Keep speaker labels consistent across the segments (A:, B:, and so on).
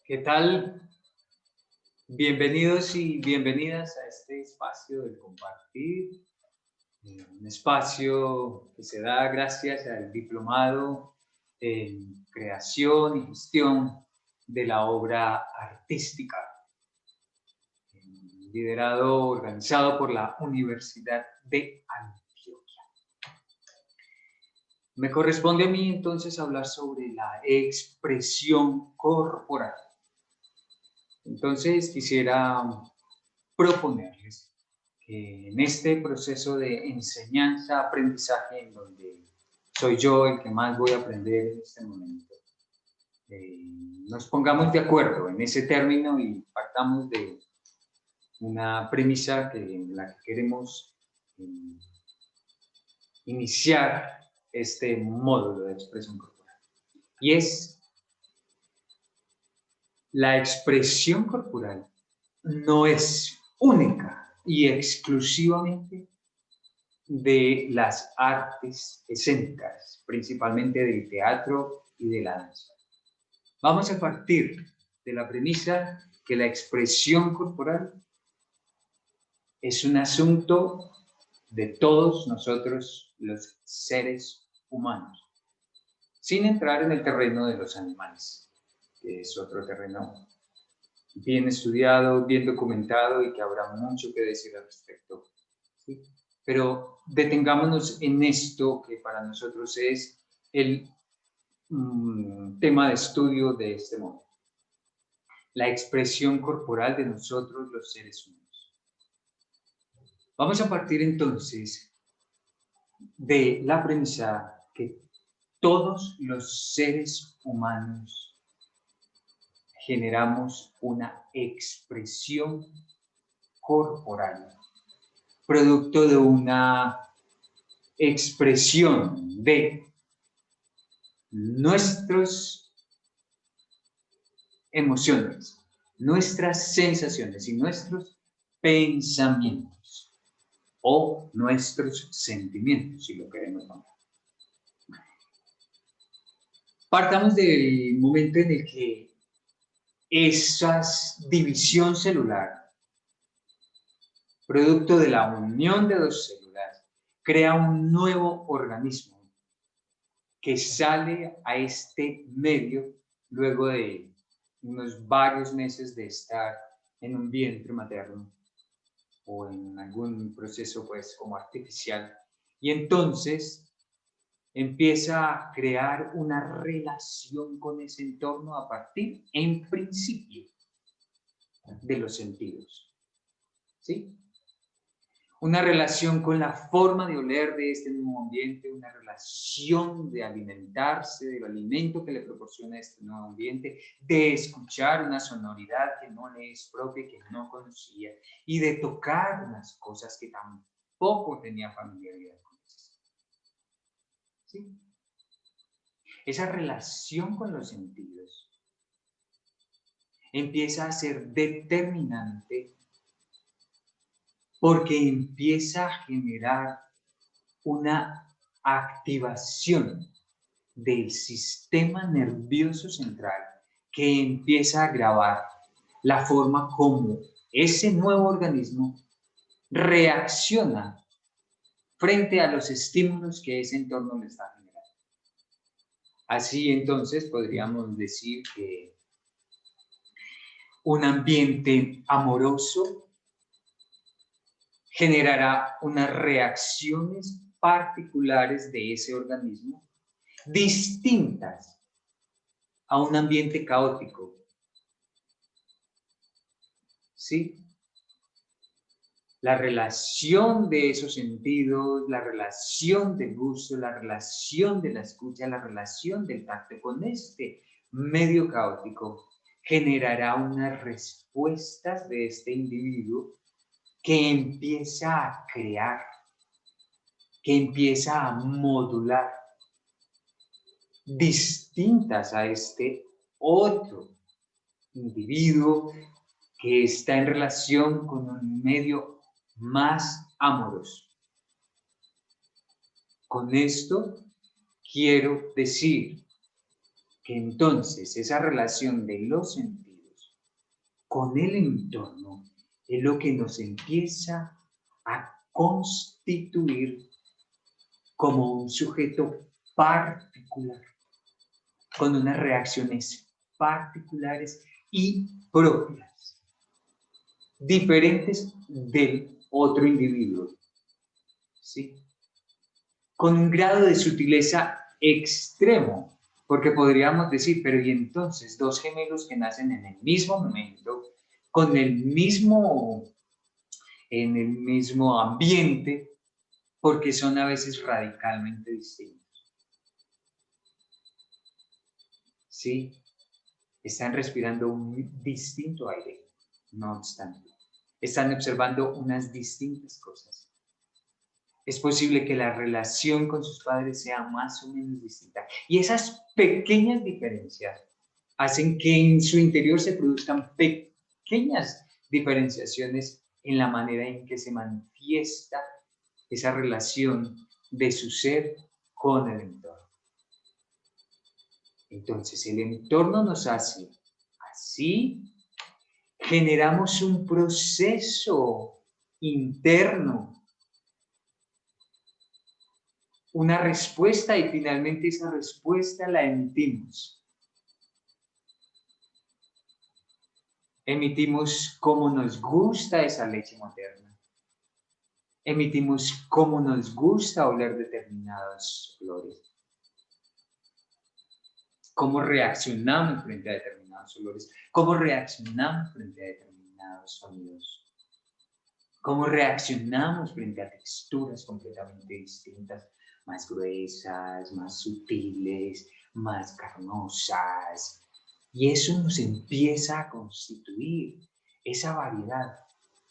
A: ¿Qué tal? Bienvenidos y bienvenidas a este espacio de compartir, un espacio que se da gracias al diplomado en creación y gestión de la obra artística, liderado, organizado por la Universidad de Antioquia. Me corresponde a mí entonces hablar sobre la expresión corporal. Entonces quisiera proponerles que en este proceso de enseñanza-aprendizaje, en donde soy yo el que más voy a aprender en este momento, nos pongamos de acuerdo en ese término y partamos de una premisa en la que queremos eh, iniciar este módulo de expresión corporal. Y es la expresión corporal no es única y exclusivamente de las artes escénicas, principalmente del teatro y de la danza. Vamos a partir de la premisa que la expresión corporal es un asunto de todos nosotros los seres humanos, sin entrar en el terreno de los animales, que es otro terreno bien estudiado, bien documentado y que habrá mucho que decir al respecto. ¿Sí? Pero detengámonos en esto que para nosotros es el tema de estudio de este momento. La expresión corporal de nosotros los seres humanos. Vamos a partir entonces de la premisa que todos los seres humanos generamos una expresión corporal, producto de una expresión de nuestras emociones, nuestras sensaciones y nuestros pensamientos o nuestros sentimientos, si lo queremos llamar. Partamos del momento en el que esa división celular, producto de la unión de dos células, crea un nuevo organismo que sale a este medio luego de unos varios meses de estar en un vientre materno o en algún proceso pues como artificial, y entonces empieza a crear una relación con ese entorno a partir, en principio, de los sentidos, ¿sí? Una relación con la forma de oler de este nuevo ambiente, una relación de alimentarse del alimento que le proporciona este nuevo ambiente, de escuchar una sonoridad que no le es propia, que no conocía, y de tocar unas cosas que tampoco tenía familiaridad con ellas. ¿Sí? Esa relación con los sentidos empieza a ser determinante porque empieza a generar una activación del sistema nervioso central que empieza a grabar la forma como ese nuevo organismo reacciona frente a los estímulos que ese entorno le está generando. Así entonces podríamos decir que un ambiente amoroso generará unas reacciones particulares de ese organismo distintas a un ambiente caótico. ¿Sí? La relación de esos sentidos, la relación del gusto, la relación de la escucha, la relación del tacto con este medio caótico generará unas respuestas de este individuo que empieza a crear, que empieza a modular, distintas a este otro individuo que está en relación con un medio más amoroso. Con esto quiero decir que entonces esa relación de los sentidos con el entorno es lo que nos empieza a constituir como un sujeto particular, con unas reacciones particulares y propias, diferentes del otro individuo, ¿sí? Con un grado de sutileza extremo, porque podríamos decir, pero y entonces dos gemelos que nacen en el mismo momento, con en el mismo ambiente, porque son a veces radicalmente distintos. ¿Sí? Están respirando un distinto aire, no obstante. Están observando unas distintas cosas. Es posible que la relación con sus padres sea más o menos distinta. Y esas pequeñas diferencias hacen que en su interior se produzcan pequeñas diferenciaciones en la manera en que se manifiesta esa relación de su ser con el entorno. Entonces, el entorno nos hace así, generamos un proceso interno, una respuesta y finalmente esa respuesta la emitimos. Emitimos cómo nos gusta esa leche materna. Emitimos cómo nos gusta oler determinados olores. Cómo reaccionamos frente a determinados olores. Cómo reaccionamos frente a determinados sonidos. Cómo reaccionamos frente a texturas completamente distintas, más gruesas, más sutiles, más carnosas. Y eso nos empieza a constituir esa variedad,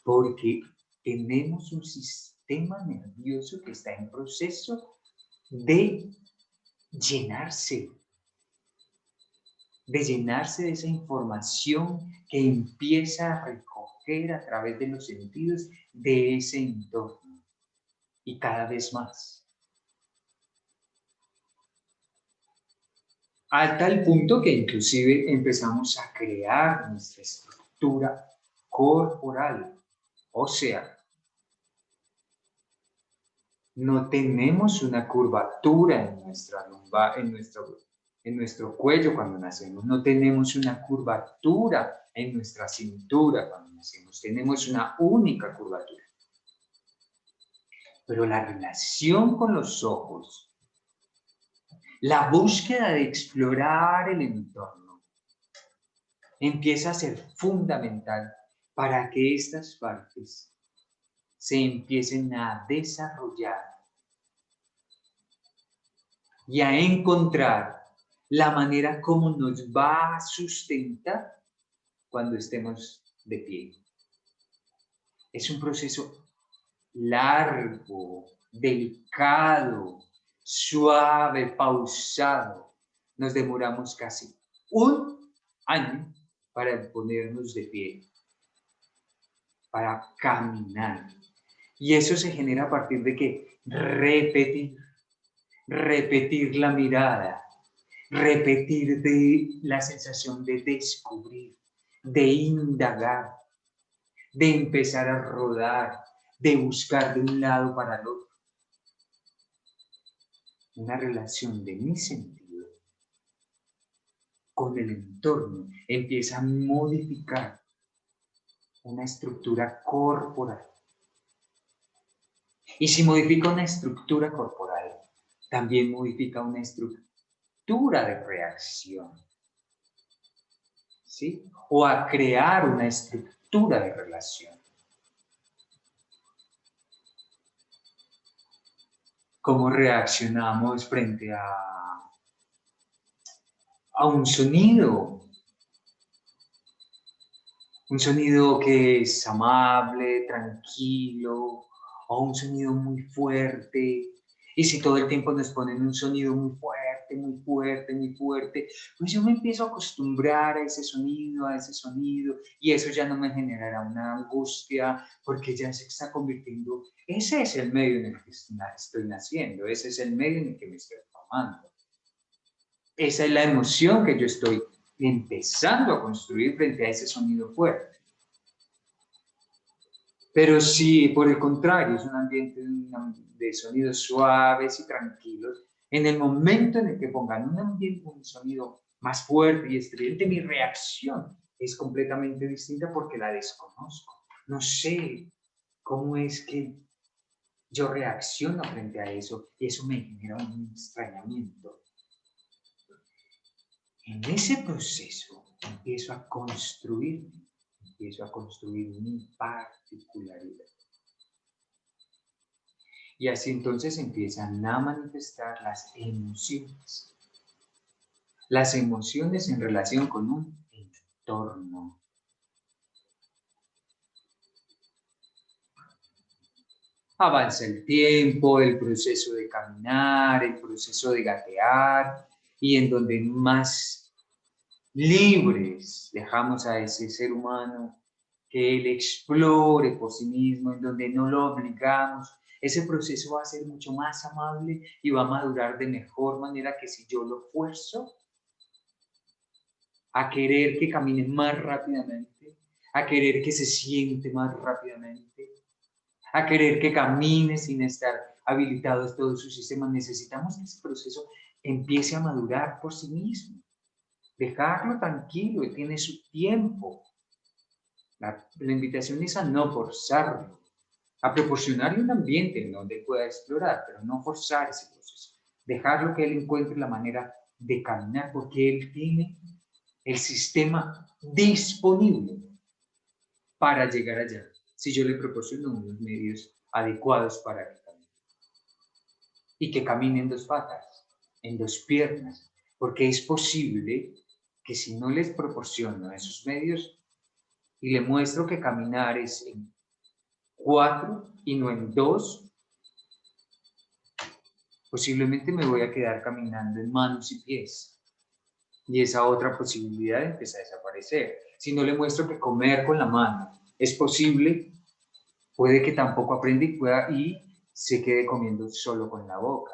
A: porque tenemos un sistema nervioso que está en proceso de llenarse de esa información que empieza a recoger a través de los sentidos de ese entorno. Y cada vez más. A tal punto que inclusive empezamos a crear nuestra estructura corporal. O sea, no tenemos una curvatura en nuestra lumbar, en nuestro cuello cuando nacemos. No tenemos una curvatura en nuestra cintura cuando nacemos. Tenemos una única curvatura. Pero la relación con los ojos, la búsqueda de explorar el entorno, empieza a ser fundamental para que estas partes se empiecen a desarrollar y a encontrar la manera como nos va a sustentar cuando estemos de pie. Es un proceso largo, delicado, suave, pausado. Nos demoramos casi un año para ponernos de pie, para caminar. Y eso se genera a partir de que repetir la mirada, repetir la sensación de descubrir, de indagar, de empezar a rodar, de buscar de un lado para el otro. Una relación de mi sentido con el entorno empieza a modificar una estructura corporal. Y si modifica una estructura corporal, también modifica una estructura de reacción, ¿sí? O a crear una estructura de relación. ¿Cómo reaccionamos frente a un sonido? Un sonido que es amable, tranquilo, o un sonido muy fuerte. Y si todo el tiempo nos ponen un sonido muy fuerte, muy fuerte, muy fuerte, pues yo me empiezo a acostumbrar a ese sonido, y eso ya no me generará una angustia, porque ya se está convirtiendo, ese es el medio en el que estoy naciendo, ese es el medio en el que me estoy formando. Esa es la emoción que yo estoy empezando a construir frente a ese sonido fuerte. Pero si por el contrario es un ambiente de sonidos suaves y tranquilos, en el momento en el que pongan un ambiente, un sonido más fuerte y estridente, mi reacción es completamente distinta porque la desconozco. No sé cómo es que yo reacciono frente a eso y eso me genera un extrañamiento. En ese proceso empiezo a construir mi particularidad. Y así entonces empiezan a manifestar las emociones. Las emociones en relación con un entorno. Avanza el tiempo, el proceso de caminar, el proceso de gatear, y en donde más libres dejamos a ese ser humano que él explore por sí mismo, en donde no lo obligamos, ese proceso va a ser mucho más amable y va a madurar de mejor manera que si yo lo fuerzo a querer que camine más rápidamente, a querer que se siente más rápidamente, a querer que camine sin estar habilitados todos sus sistemas. Necesitamos que ese proceso empiece a madurar por sí mismo. Dejarlo tranquilo, y tiene su tiempo. La invitación es a no forzarlo, a proporcionarle un ambiente en donde pueda explorar, pero no forzar ese proceso. Dejarlo que él encuentre la manera de caminar, porque él tiene el sistema disponible para llegar allá, si yo le proporciono unos medios adecuados para que camine. Y que camine en dos patas, en dos piernas, porque es posible que si no les proporciono esos medios y le muestro que caminar es en 4 y no en 2, posiblemente me voy a quedar caminando en manos y pies. Y esa otra posibilidad empieza a desaparecer. Si no le muestro que comer con la mano es posible, puede que tampoco aprenda y se quede comiendo solo con la boca.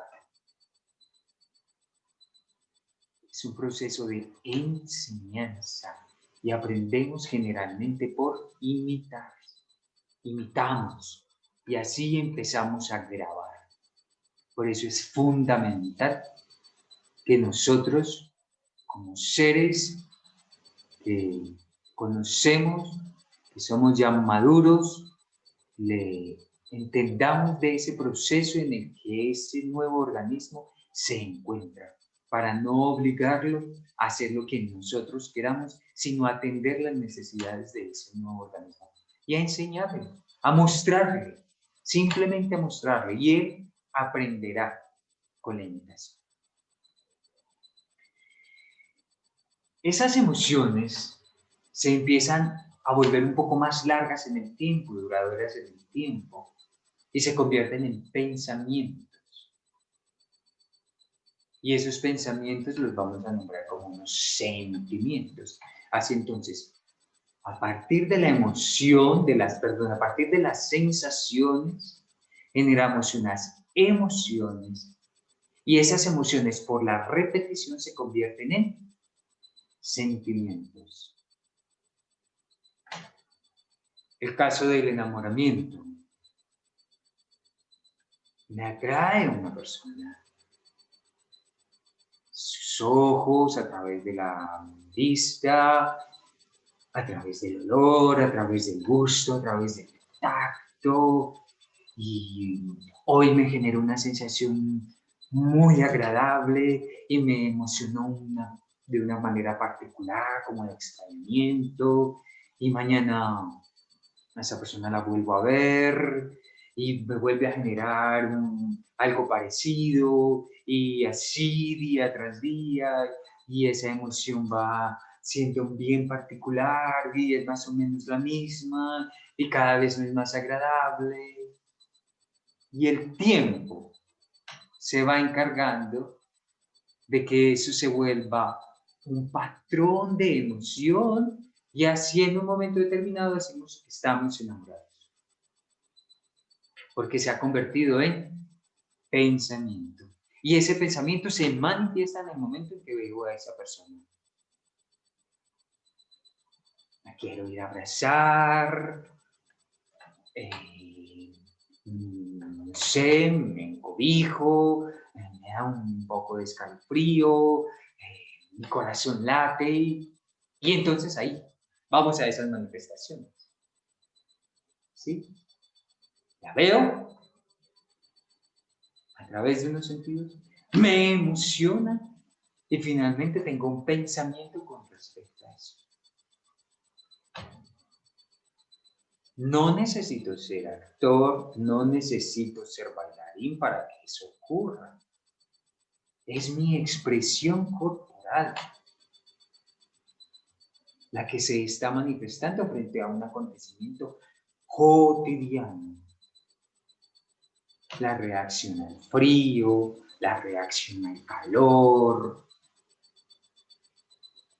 A: Es un proceso de enseñanza y aprendemos generalmente por imitar. Imitamos y así empezamos a grabar. Por eso es fundamental que nosotros, como seres que conocemos, que somos ya maduros, le entendamos de ese proceso en el que ese nuevo organismo se encuentra, para no obligarlo a hacer lo que nosotros queramos, sino atender las necesidades de ese nuevo organismo y a enseñarle, a mostrarle, simplemente a mostrarle, y él aprenderá con la imitación. Esas emociones se empiezan a volver un poco más largas en el tiempo, duraderas en el tiempo, y se convierten en pensamientos. Y esos pensamientos los vamos a nombrar como unos sentimientos. Así entonces, a partir de la emoción, a partir de las sensaciones, generamos unas emociones, y esas emociones por la repetición se convierten en sentimientos. El caso del enamoramiento. Me atrae una persona. Sus ojos, a través de la vista, a través del olor, a través del gusto, a través del tacto. Y hoy me generó una sensación muy agradable y me emocionó de una manera particular, como de extrañamiento. Y mañana a esa persona la vuelvo a ver y me vuelve a generar algo parecido, y así día tras día, y esa emoción va siendo bien particular y es más o menos la misma y cada vez es más agradable, y el tiempo se va encargando de que eso se vuelva un patrón de emoción, y así en un momento determinado decimos estamos enamorados, porque se ha convertido en pensamiento. Y ese pensamiento se manifiesta en el momento en que veo a esa persona. La quiero ir a abrazar, no sé, me encobijo, me da un poco de escalofrío, mi corazón late y entonces ahí vamos a esas manifestaciones. ¿Sí? La veo a través de unos sentidos, me emociona y finalmente tengo un pensamiento con respecto a eso. No necesito ser actor, no necesito ser bailarín para que eso ocurra. Es mi expresión corporal la que se está manifestando frente a un acontecimiento cotidiano. La reacción al frío, la reacción al calor,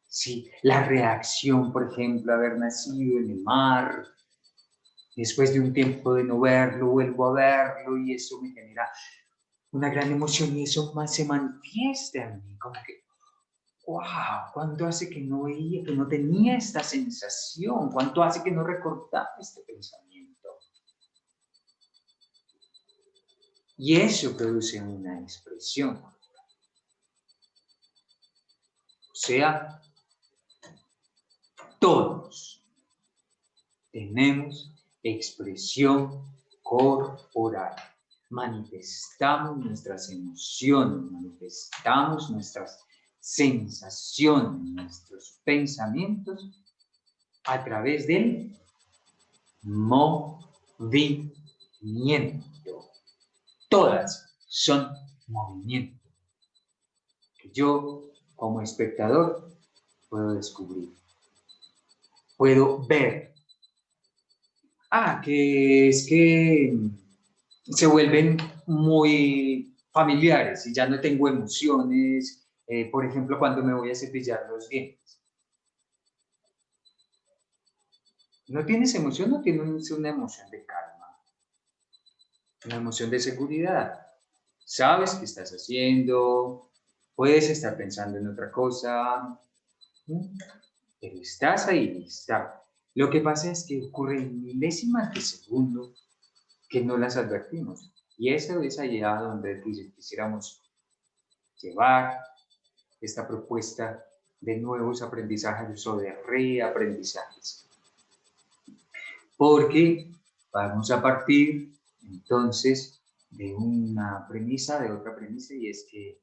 A: sí, la reacción, por ejemplo, haber nacido en el mar, después de un tiempo de no verlo, vuelvo a verlo y eso me genera una gran emoción y eso más se manifiesta en mí, como que, wow, ¿cuánto hace que no veía, que no tenía esta sensación? ¿Cuánto hace que no recordaba este pensamiento? Y eso produce una expresión. O sea, todos tenemos expresión corporal. Manifestamos nuestras emociones, manifestamos nuestras sensaciones, nuestros pensamientos a través del movimiento. Todas son movimiento que yo, como espectador, puedo descubrir. Puedo ver. Que es que se vuelven muy familiares y ya no tengo emociones. Por ejemplo, cuando me voy a cepillar los dientes. No tienes emoción, no tienes una emoción de calma, una emoción de seguridad. Sabes qué estás haciendo, puedes estar pensando en otra cosa, pero estás ahí, está. Lo que pasa es que ocurre en milésimas de segundo que no las advertimos. Y eso es allá donde quisiéramos llevar esta propuesta de nuevos aprendizajes o de reaprendizajes. Porque vamos a partir entonces de una premisa, de otra premisa, y es que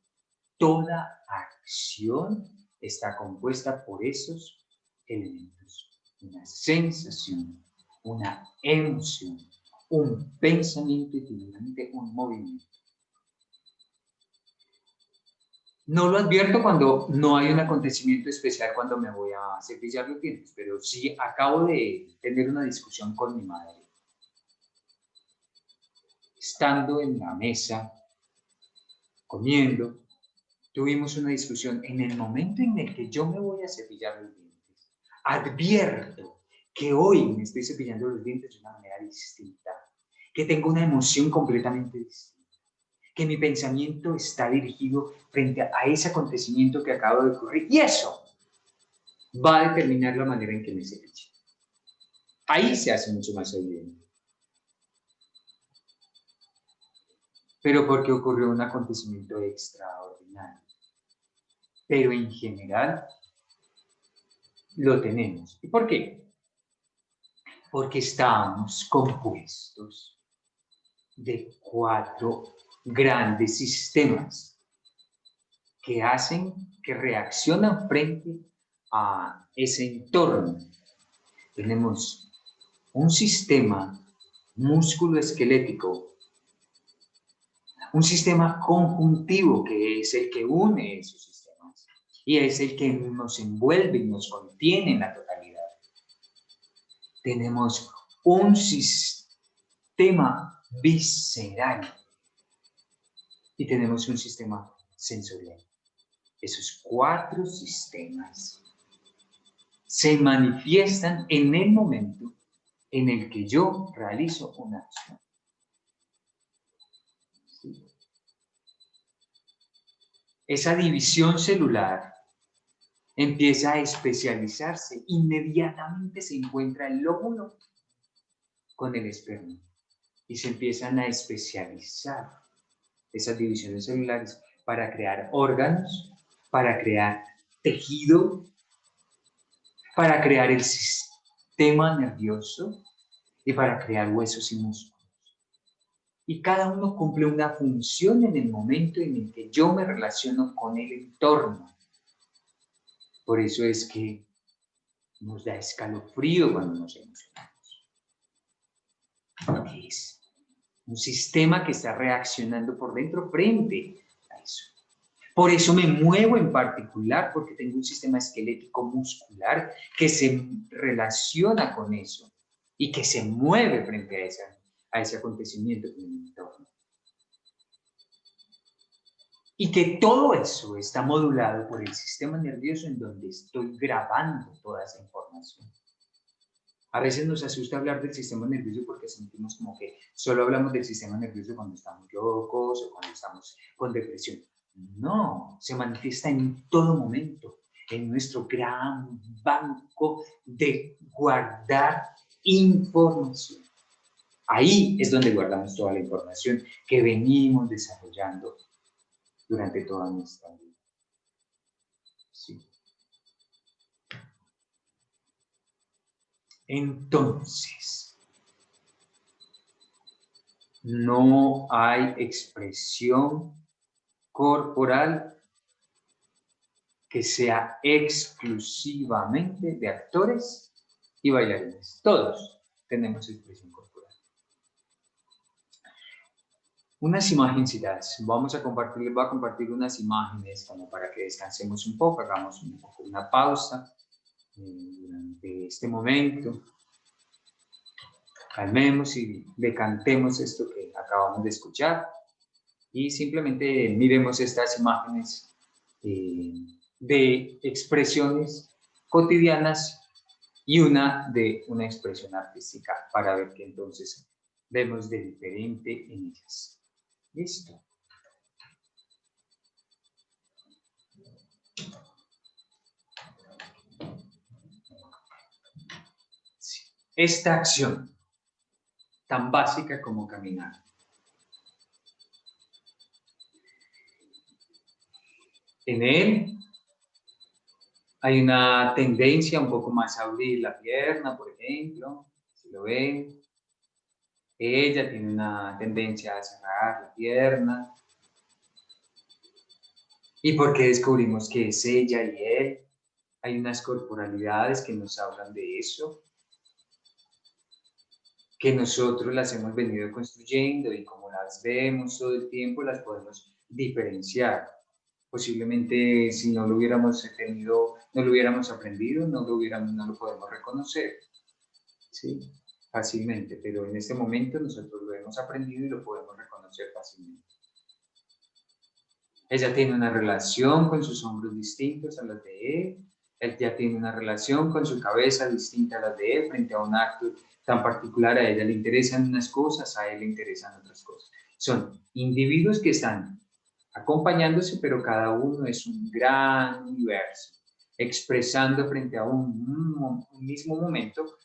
A: toda acción está compuesta por esos elementos. Una sensación, una emoción, un pensamiento y finalmente un movimiento. No lo advierto cuando no hay un acontecimiento especial cuando me voy a cepillar los dientes, pero sí acabo de tener una discusión con mi madre. Estando en la mesa, comiendo, tuvimos una discusión. En el momento en el que yo me voy a cepillar los dientes, advierto que hoy me estoy cepillando los dientes de una manera distinta, que tengo una emoción completamente distinta, que mi pensamiento está dirigido frente a ese acontecimiento que acaba de ocurrir, y eso va a determinar la manera en que me cepillo. Ahí se hace mucho más evidente. Pero porque ocurrió un acontecimiento extraordinario. Pero en general lo tenemos. ¿Y por qué? Porque estamos compuestos de 4 grandes sistemas que hacen, que reaccionan frente a ese entorno. Tenemos un sistema músculo-esquelético, un sistema conjuntivo que es el que une esos sistemas y es el que nos envuelve y nos contiene en la totalidad. Tenemos un sistema visceral y tenemos un sistema sensorial. Esos 4 sistemas se manifiestan en el momento en el que yo realizo una acción. ¿Sí? Esa división celular empieza a especializarse, inmediatamente se encuentra el lóbulo con el esperma y se empiezan a especializar esas divisiones celulares para crear órganos, para crear tejido, para crear el sistema nervioso y para crear huesos y músculos. Y cada uno cumple una función en el momento en el que yo me relaciono con el entorno. Por eso es que nos da escalofrío cuando nos emocionamos. Porque es un sistema que está reaccionando por dentro frente a eso. Por eso me muevo en particular, porque tengo un sistema esquelético muscular que se relaciona con eso y que se mueve frente a ese acontecimiento en el entorno. Y que todo eso está modulado por el sistema nervioso en donde estoy grabando toda esa información. A veces nos asusta hablar del sistema nervioso porque sentimos como que solo hablamos del sistema nervioso cuando estamos locos o cuando estamos con depresión. No, se manifiesta en todo momento, en nuestro gran banco de guardar información. Ahí es donde guardamos toda la información que venimos desarrollando durante toda nuestra vida. Sí. Entonces, no hay expresión corporal que sea exclusivamente de actores y bailarines. Todos tenemos expresión corporal. Unas imágenes, voy a compartir unas imágenes como para que descansemos un poco, hagamos una pausa durante este momento. Calmemos y decantemos esto que acabamos de escuchar y simplemente miremos estas imágenes de expresiones cotidianas y una de una expresión artística para ver qué entonces vemos de diferente en ellas. ¿Listo? Sí. Esta acción tan básica como caminar. En él hay una tendencia un poco más a abrir la pierna, por ejemplo, si lo ven. Ella tiene una tendencia a cerrar la pierna. ¿Y por qué descubrimos que es ella y él? Hay unas corporalidades que nos hablan de eso, que nosotros las hemos venido construyendo y como las vemos todo el tiempo, las podemos diferenciar. Posiblemente si no lo hubiéramos tenido, no lo hubiéramos aprendido, no lo podemos reconocer, ¿sí? Fácilmente, pero en este momento nosotros lo hemos aprendido y lo podemos reconocer fácilmente. Ella tiene una relación con sus hombros distintos a los de él ya tiene una relación con su cabeza distinta a la de él frente a un acto tan particular. A ella le interesan unas cosas, a él le interesan otras cosas. Son individuos que están acompañándose, pero cada uno es un gran universo, expresando frente a un mismo momento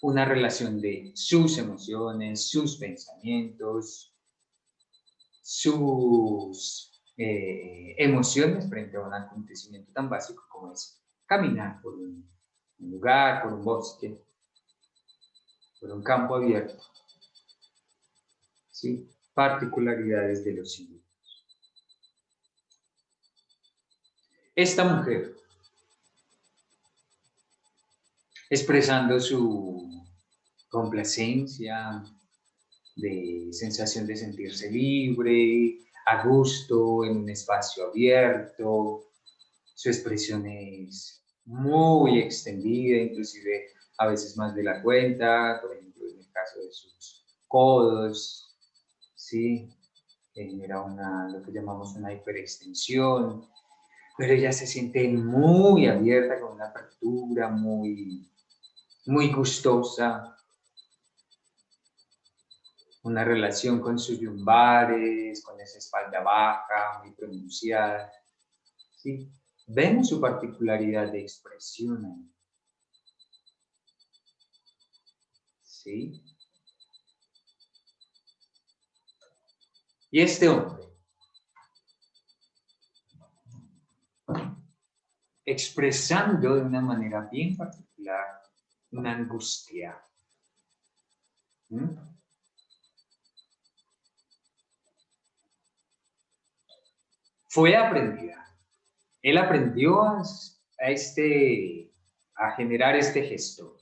A: una relación de sus emociones, sus pensamientos, sus emociones frente a un acontecimiento tan básico como es caminar por un lugar, por un bosque, por un campo abierto. ¿Sí? Particularidades de los individuos. Esta mujer, expresando su complacencia, de sensación de sentirse libre, a gusto, en un espacio abierto. Su expresión es muy extendida, inclusive a veces más de la cuenta, por ejemplo, en el caso de sus codos, ¿sí? Era lo que llamamos una hiperextensión, pero ella se siente muy abierta, con una apertura muy gustosa, una relación con sus lumbares, con esa espalda baja, muy pronunciada, ¿sí? Vemos su particularidad de expresión ahí. ¿sí? Y este hombre, expresando de una manera bien particular una angustia, fue aprendida. Él aprendió a generar este gesto.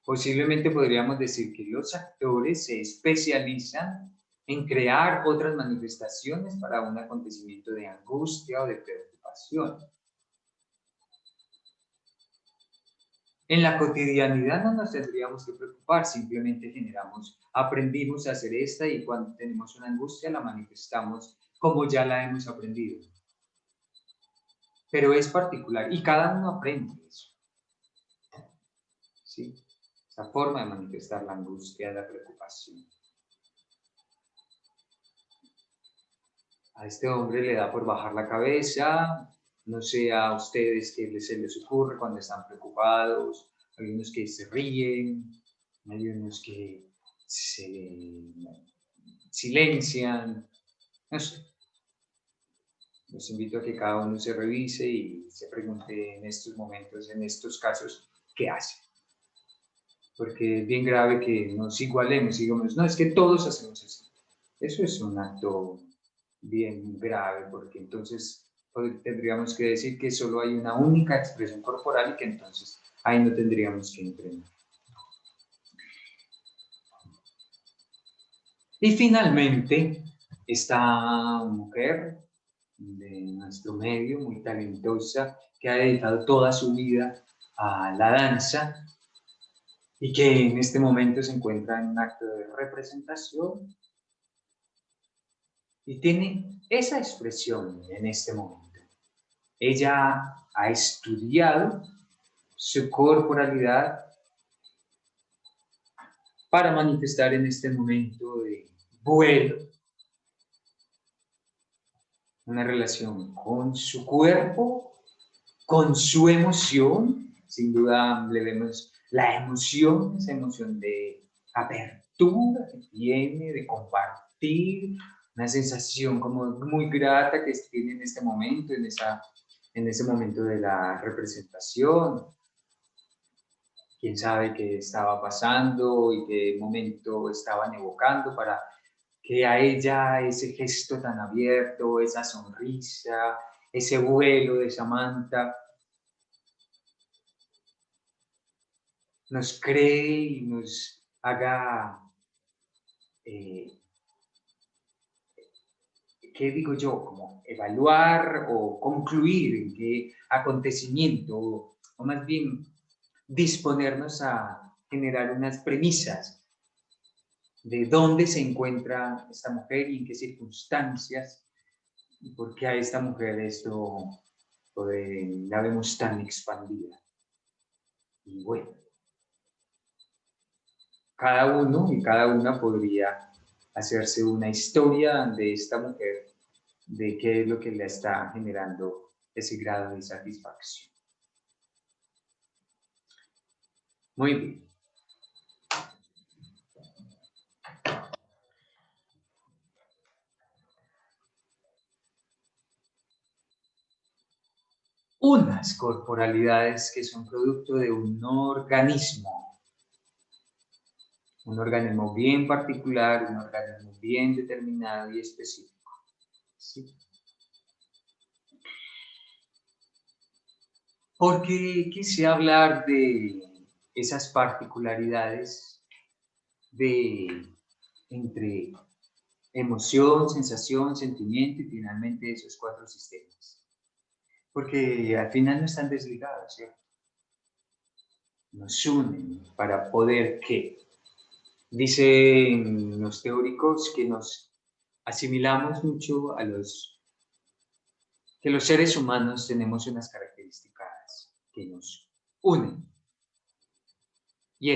A: Posiblemente podríamos decir que los actores se especializan en crear otras manifestaciones para un acontecimiento de angustia o de preocupación. En la cotidianidad no nos tendríamos que preocupar, simplemente aprendimos a hacer esta y cuando tenemos una angustia la manifestamos como ya la hemos aprendido. Pero es particular y cada uno aprende eso. ¿Sí? Esa forma de manifestar la angustia, la preocupación. A este hombre le da por bajar la cabeza, no sé a ustedes qué se les ocurre cuando están preocupados, hay unos que se ríen, hay unos que se silencian, no sé. Los invito a que cada uno se revise y se pregunte en estos momentos, en estos casos, ¿qué hace? Porque es bien grave que nos igualemos y digamos, no, es que todos hacemos eso. Eso es un acto bien grave, porque entonces tendríamos que decir que solo hay una única expresión corporal y que entonces ahí no tendríamos que entrenar. Y finalmente, esta mujer de nuestro medio, muy talentosa, que ha dedicado toda su vida a la danza y que en este momento se encuentra en un acto de representación y tiene esa expresión en este momento. Ella ha estudiado su corporalidad para manifestar en este momento de vuelo una relación con su cuerpo, con su emoción. Sin duda le vemos la emoción, esa emoción de apertura que tiene, de compartir, una sensación como muy grata que tiene en este momento, en ese momento de la representación. Quién sabe qué estaba pasando y qué momento estaban evocando para que a ella ese gesto tan abierto, esa sonrisa, ese vuelo de Samantha, nos cree y nos haga, ¿qué digo yo? Como evaluar o concluir en qué acontecimiento, o más bien disponernos a generar unas premisas de dónde se encuentra esta mujer y en qué circunstancias, y por qué a esta mujer la vemos tan expandida. Y bueno, cada uno y cada una podría hacerse una historia de esta mujer, de qué es lo que le está generando ese grado de satisfacción. Muy bien. Unas corporalidades que son producto de un organismo bien particular, un organismo bien determinado y específico. ¿Sí? Porque quise hablar de esas particularidades entre emoción, sensación, sentimiento y finalmente esos 4 sistemas. Porque al final no están desligados, ¿cierto? Nos unen para poder que, dicen los teóricos, que nos asimilamos mucho que los seres humanos tenemos unas características que nos unen. Y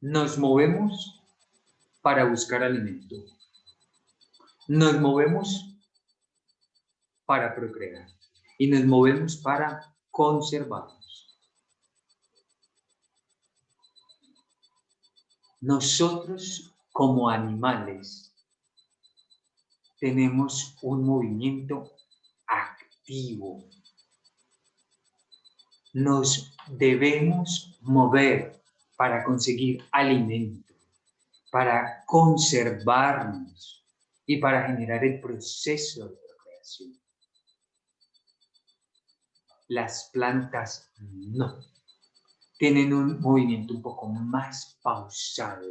A: nos movemos para buscar alimento. Nos movemos para procrear y nos movemos para conservarnos. Nosotros como animales tenemos un movimiento activo. Nos debemos mover para conseguir alimento, para conservarnos y para generar el proceso de procreación. Las plantas no. Tienen un movimiento un poco más pausado,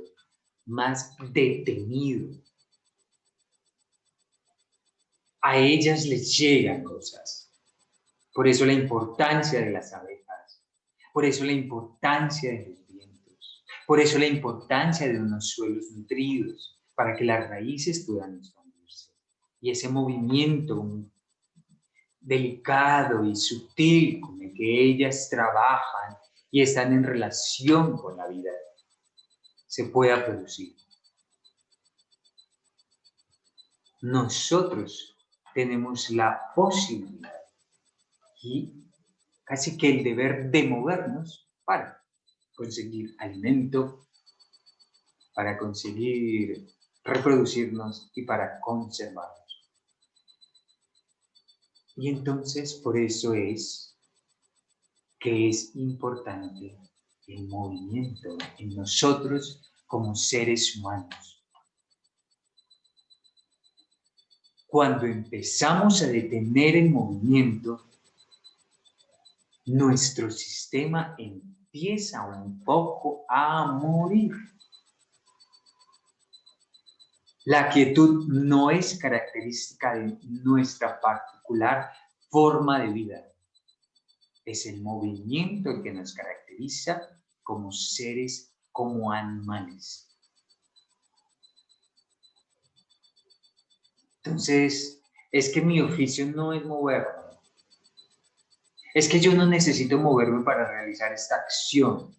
A: más detenido. A ellas les llegan cosas. Por eso la importancia de las abejas. Por eso la importancia de los vientos. Por eso la importancia de unos suelos nutridos, para que las raíces puedan expandirse. Y ese movimiento delicado y sutil con el que ellas trabajan y están en relación con la vida, se pueda producir. Nosotros tenemos la posibilidad y casi que el deber de movernos para conseguir alimento, para conseguir reproducirnos y para conservarnos. Y entonces por eso es que es importante el movimiento en nosotros como seres humanos. Cuando empezamos a detener el movimiento, nuestro sistema empieza un poco a morir. La quietud no es característica de nuestra particular forma de vida. Es el movimiento el que nos caracteriza como seres, como animales. Entonces, es que mi oficio no es moverme. Es que yo no necesito moverme para realizar esta acción.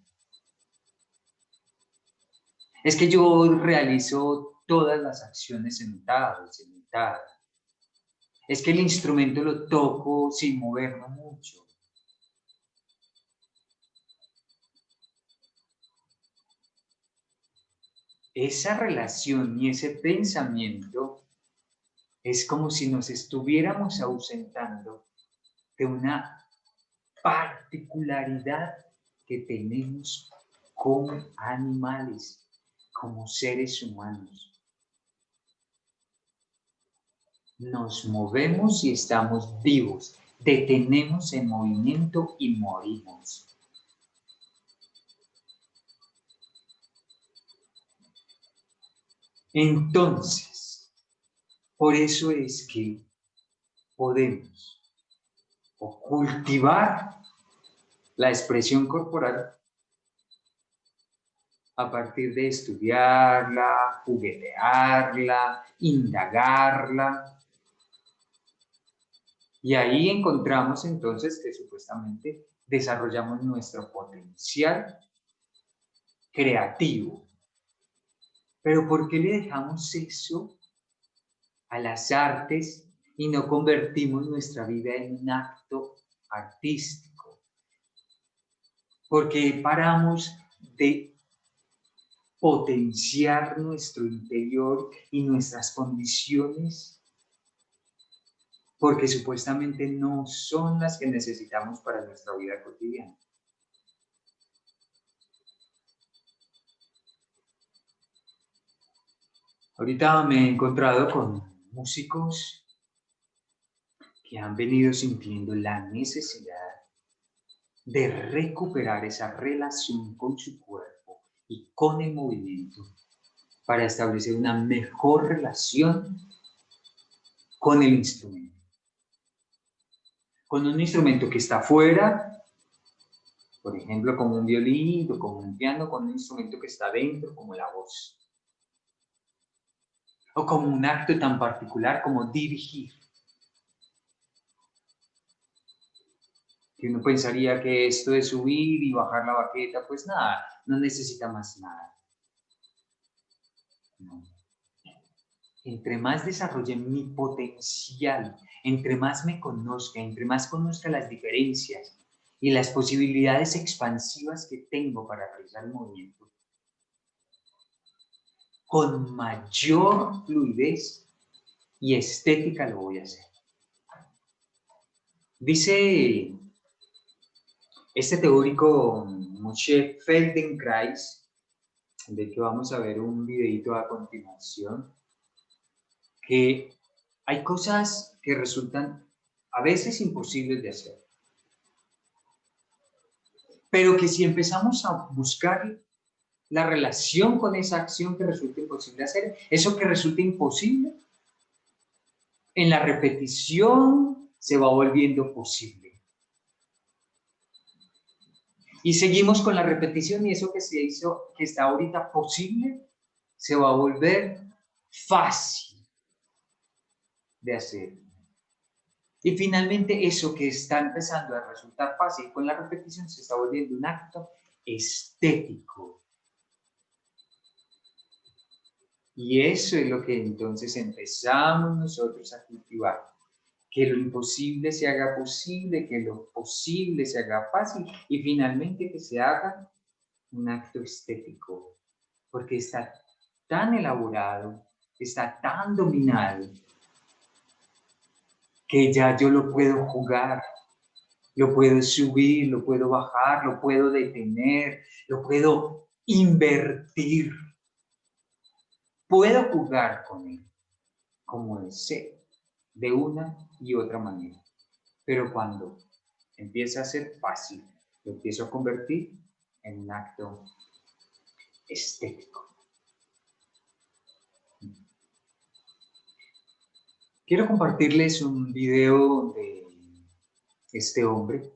A: Es que yo realizo todas las acciones sentado, sentada. Es que el instrumento lo toco sin moverme mucho. Esa relación y ese pensamiento es como si nos estuviéramos ausentando de una particularidad que tenemos como animales, como seres humanos. Nos movemos y estamos vivos, detenemos el movimiento y morimos. Entonces, por eso es que podemos o cultivar la expresión corporal a partir de estudiarla, juguetearla, indagarla. Y ahí encontramos entonces que supuestamente desarrollamos nuestro potencial creativo. Pero ¿por qué le dejamos eso a las artes y no convertimos nuestra vida en un acto artístico? ¿Por qué paramos de potenciar nuestro interior y nuestras condiciones? Porque supuestamente no son las que necesitamos para nuestra vida cotidiana. Ahorita me he encontrado con músicos que han venido sintiendo la necesidad de recuperar esa relación con su cuerpo y con el movimiento para establecer una mejor relación con el instrumento. Con un instrumento que está afuera, por ejemplo, como un violín o como un piano, con un instrumento que está dentro, como la voz. O como un acto tan particular como dirigir. Que uno pensaría que esto de subir y bajar la baqueta, pues nada, no necesita más nada. No. Entre más desarrolle mi potencial, entre más me conozca, entre más conozca las diferencias y las posibilidades expansivas que tengo para realizar el movimiento, con mayor fluidez y estética lo voy a hacer. Dice este teórico Moshe Feldenkrais, de que vamos a ver un videito a continuación, que hay cosas que resultan a veces imposibles de hacer, pero que si empezamos a buscar la relación con esa acción que resulta imposible hacer, eso que resulta imposible, en la repetición se va volviendo posible. Y seguimos con la repetición y eso que se hizo, que está ahorita posible, se va a volver fácil de hacer. Y finalmente eso que está empezando a resultar fácil con la repetición se está volviendo un acto estético. Y eso es lo que entonces empezamos nosotros a cultivar. Que lo imposible se haga posible, que lo posible se haga fácil y finalmente que se haga un acto estético. Porque está tan elaborado, está tan dominado, que ya yo lo puedo jugar, lo puedo subir, lo puedo bajar, lo puedo detener, lo puedo invertir. Puedo jugar con él como deseo, de una y otra manera. Pero cuando empieza a ser fácil, lo empiezo a convertir en un acto estético. Quiero compartirles un video de este hombre,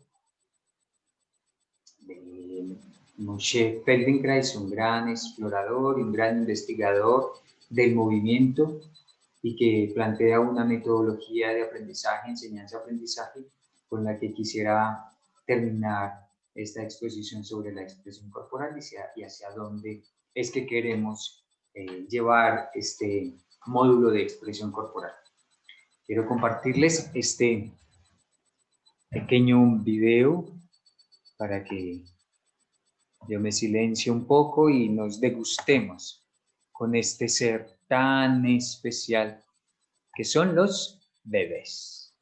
A: de Moshe Feldenkrais, un gran explorador y un gran investigador del movimiento y que plantea una metodología de aprendizaje, enseñanza-aprendizaje, con la que quisiera terminar esta exposición sobre la expresión corporal y hacia dónde es que queremos llevar este módulo de expresión corporal. Quiero compartirles este pequeño video para que yo me silencie un poco y nos degustemos con este ser tan especial que son los bebés.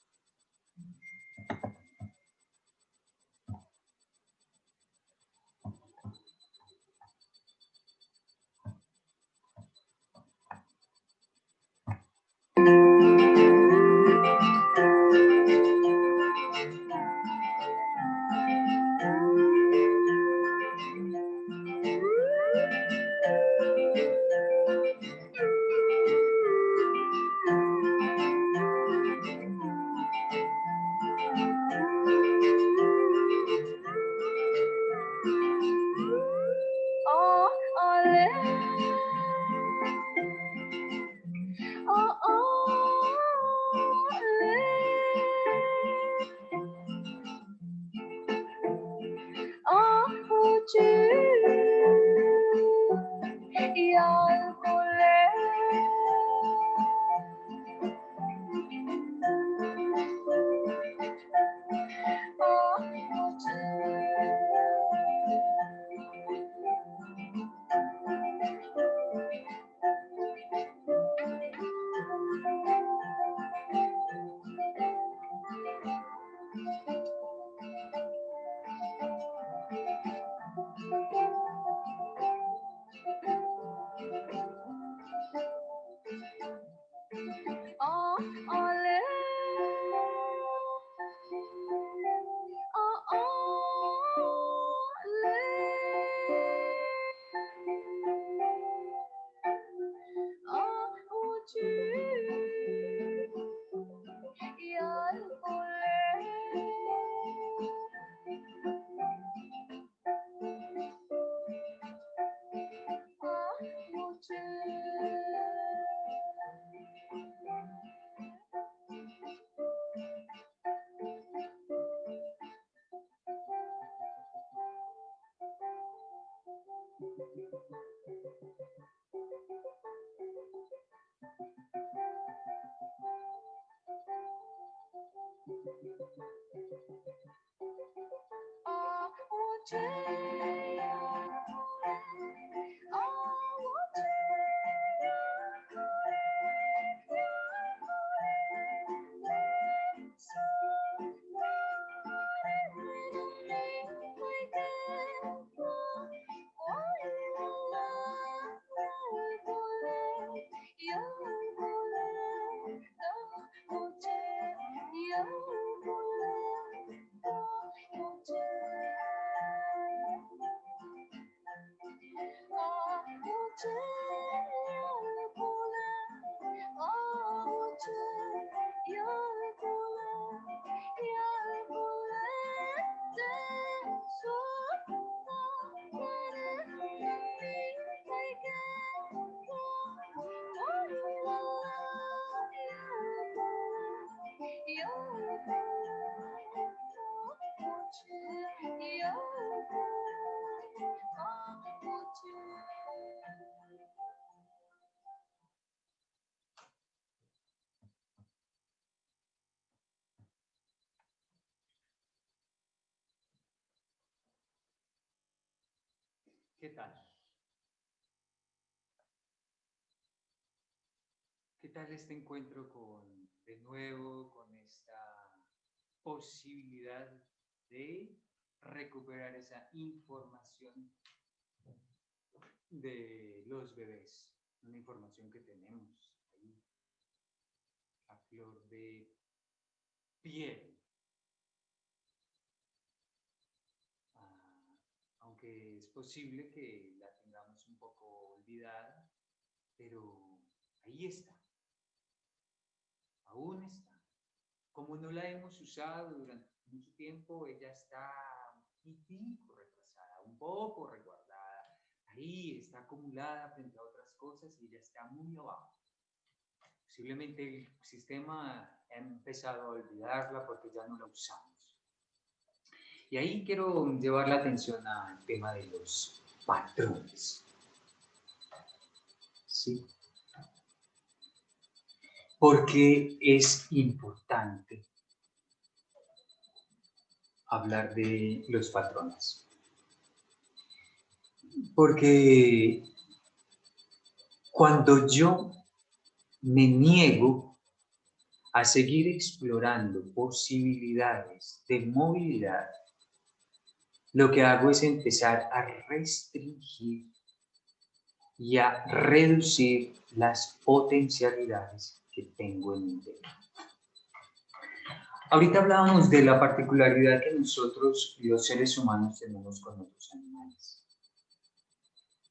A: ¿Qué tal? ¿Qué tal este encuentro de nuevo con esta posibilidad de recuperar esa información de los bebés? Una información que tenemos ahí a flor de piel. Aunque es posible que la tengamos un poco olvidada, pero ahí está, aún está. Como no la hemos usado durante mucho tiempo, ella está un poquitico retrasada, un poco resguardada. Ahí está acumulada frente a otras cosas y ella está muy abajo. Posiblemente el sistema ha empezado a olvidarla porque ya no la usamos. Y ahí quiero llevar la atención al tema de los patrones. ¿Sí? Porque es importante hablar de los patrones. Porque cuando yo me niego a seguir explorando posibilidades de movilidad, lo que hago es empezar a restringir y a reducir las potencialidades que tengo en mi interior. Ahorita hablábamos de la particularidad que nosotros, los seres humanos, tenemos con otros animales.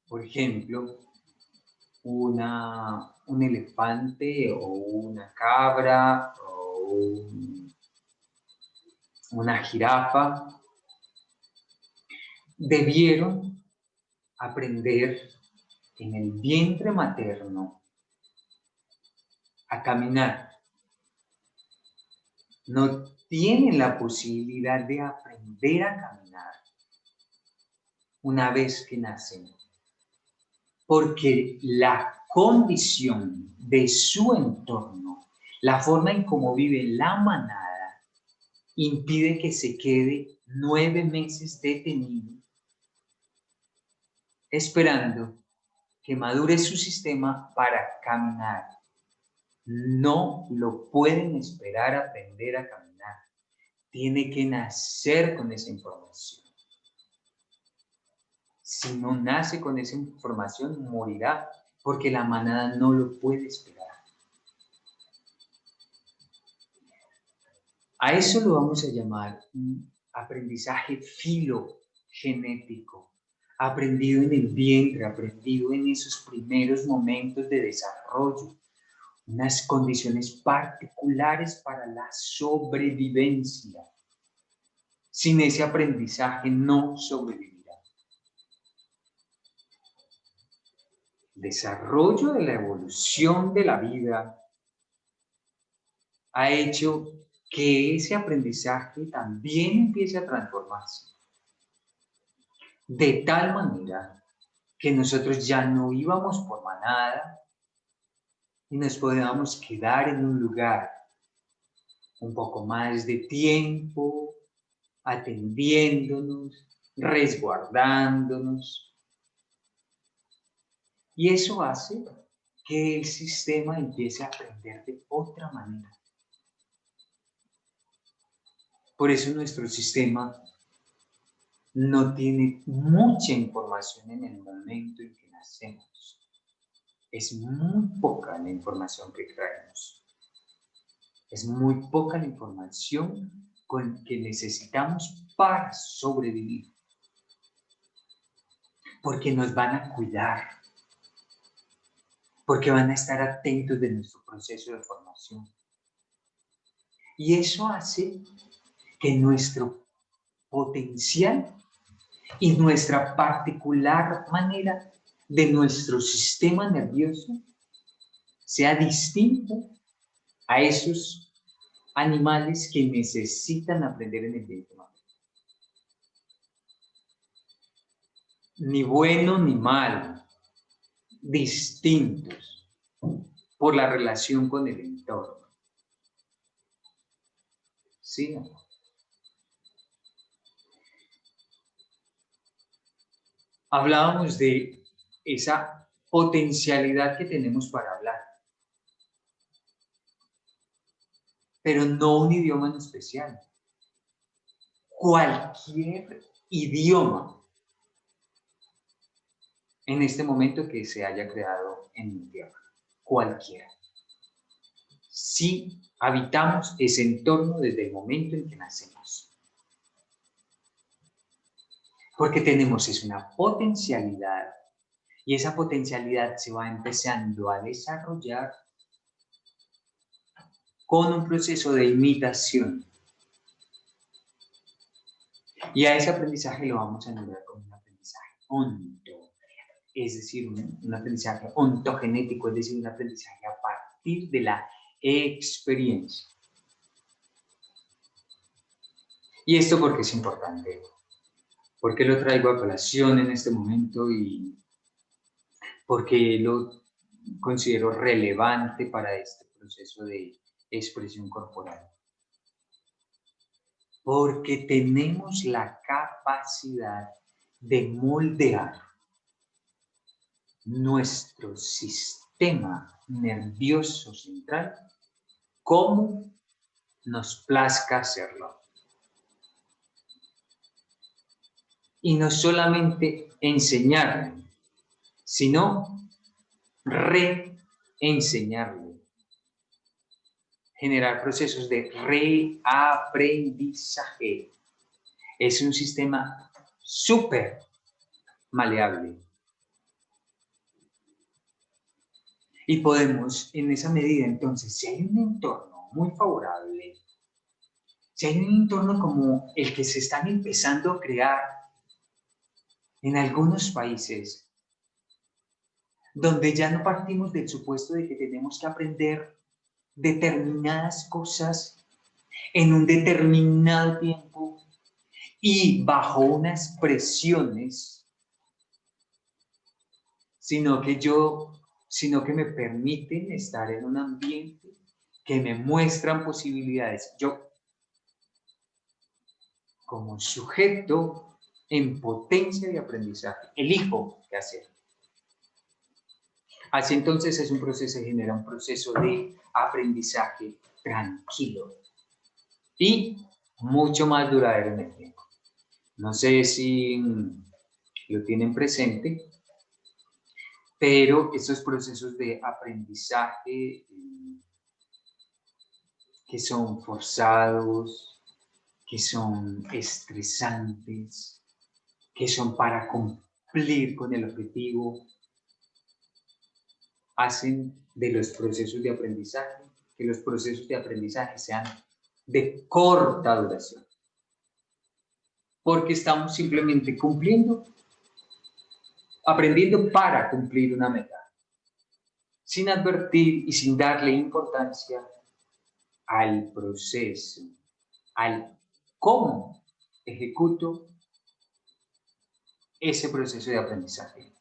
A: Por ejemplo, un elefante o una cabra o una jirafa debieron aprender en el vientre materno a caminar. No tienen la posibilidad de aprender a caminar una vez que nacen, porque la condición de su entorno, la forma en cómo vive la manada, impide que se quede 9 meses detenido, esperando que madure su sistema para caminar. No lo pueden esperar a aprender a caminar. Tiene que nacer con esa información. Si no nace con esa información, morirá, porque la manada no lo puede esperar. A eso lo vamos a llamar un aprendizaje filogenético, aprendido en el vientre, aprendido en esos primeros momentos de desarrollo, unas condiciones particulares para la sobrevivencia. Sin ese aprendizaje no sobrevivirá. El desarrollo de la evolución de la vida ha hecho que ese aprendizaje también empiece a transformarse. De tal manera que nosotros ya no íbamos por manada y nos podíamos quedar en un lugar un poco más de tiempo, atendiéndonos, resguardándonos. Y eso hace que el sistema empiece a aprender de otra manera. Por eso nuestro sistema no tiene mucha información en el momento en que nacemos. Es muy poca la información que traemos. Es muy poca la información que necesitamos para sobrevivir. Porque nos van a cuidar. Porque van a estar atentos de nuestro proceso de formación. Y eso hace que nuestro potencial y nuestra particular manera de nuestro sistema nervioso sea distinto a esos animales que necesitan aprender en el vientre materno. Ni bueno ni mal, distintos por la relación con el entorno. ¿Sí? Hablábamos de esa potencialidad que tenemos para hablar, pero no un idioma en especial. Cualquier idioma en este momento que se haya creado en mi tierra, cualquiera. Si habitamos ese entorno desde el momento en que nacemos. Porque tenemos una potencialidad y esa potencialidad se va empezando a desarrollar con un proceso de imitación. Y a ese aprendizaje lo vamos a nombrar como un aprendizaje onto, es decir, un aprendizaje ontogenético, es decir, un aprendizaje a partir de la experiencia. ¿Y esto por qué es importante? ¿Por qué lo traigo a colación en este momento y por qué lo considero relevante para este proceso de expresión corporal? Porque tenemos la capacidad de moldear nuestro sistema nervioso central como nos plazca hacerlo. Y no solamente enseñarle, sino reenseñarle. Generar procesos de reaprendizaje. Es un sistema súper maleable. Y podemos, en esa medida, entonces, si hay un entorno muy favorable, si hay un entorno como el que se están empezando a crear en algunos países, donde ya no partimos del supuesto de que tenemos que aprender determinadas cosas en un determinado tiempo y bajo unas presiones, sino que me permiten estar en un ambiente que me muestran posibilidades. Yo, como sujeto en potencia de aprendizaje, elijo qué hacer. Así entonces es un proceso, genera un proceso de aprendizaje tranquilo y mucho más duradero en el tiempo. No sé si lo tienen presente, pero estos procesos de aprendizaje que son forzados, que son estresantes, que son para cumplir con el objetivo, hacen de los procesos de aprendizaje, que los procesos de aprendizaje sean de corta duración. Porque estamos simplemente aprendiendo para cumplir una meta, sin advertir y sin darle importancia al proceso, al cómo ejecuto ese proceso de aprendizaje.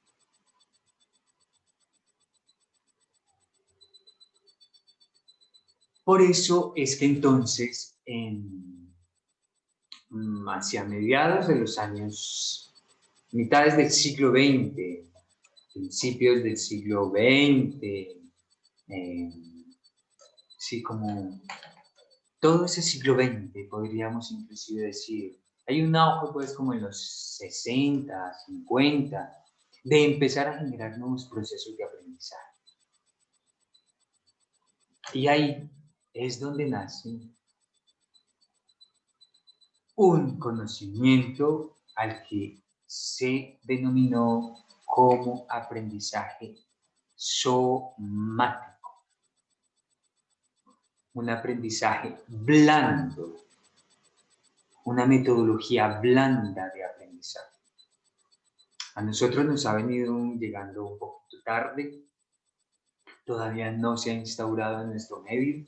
A: Por eso es que entonces, hacia mediados de los años, mitades del siglo XX, principios del siglo XX, sí, como todo ese siglo XX, podríamos inclusive decir, hay un auge pues como en los 60, 50, de empezar a generar nuevos procesos de aprendizaje. Y ahí es donde nace un conocimiento al que se denominó como aprendizaje somático. Un aprendizaje blando, una metodología blanda de aprendizaje. A nosotros nos ha venido llegando un poquito tarde, todavía no se ha instaurado en nuestro medio,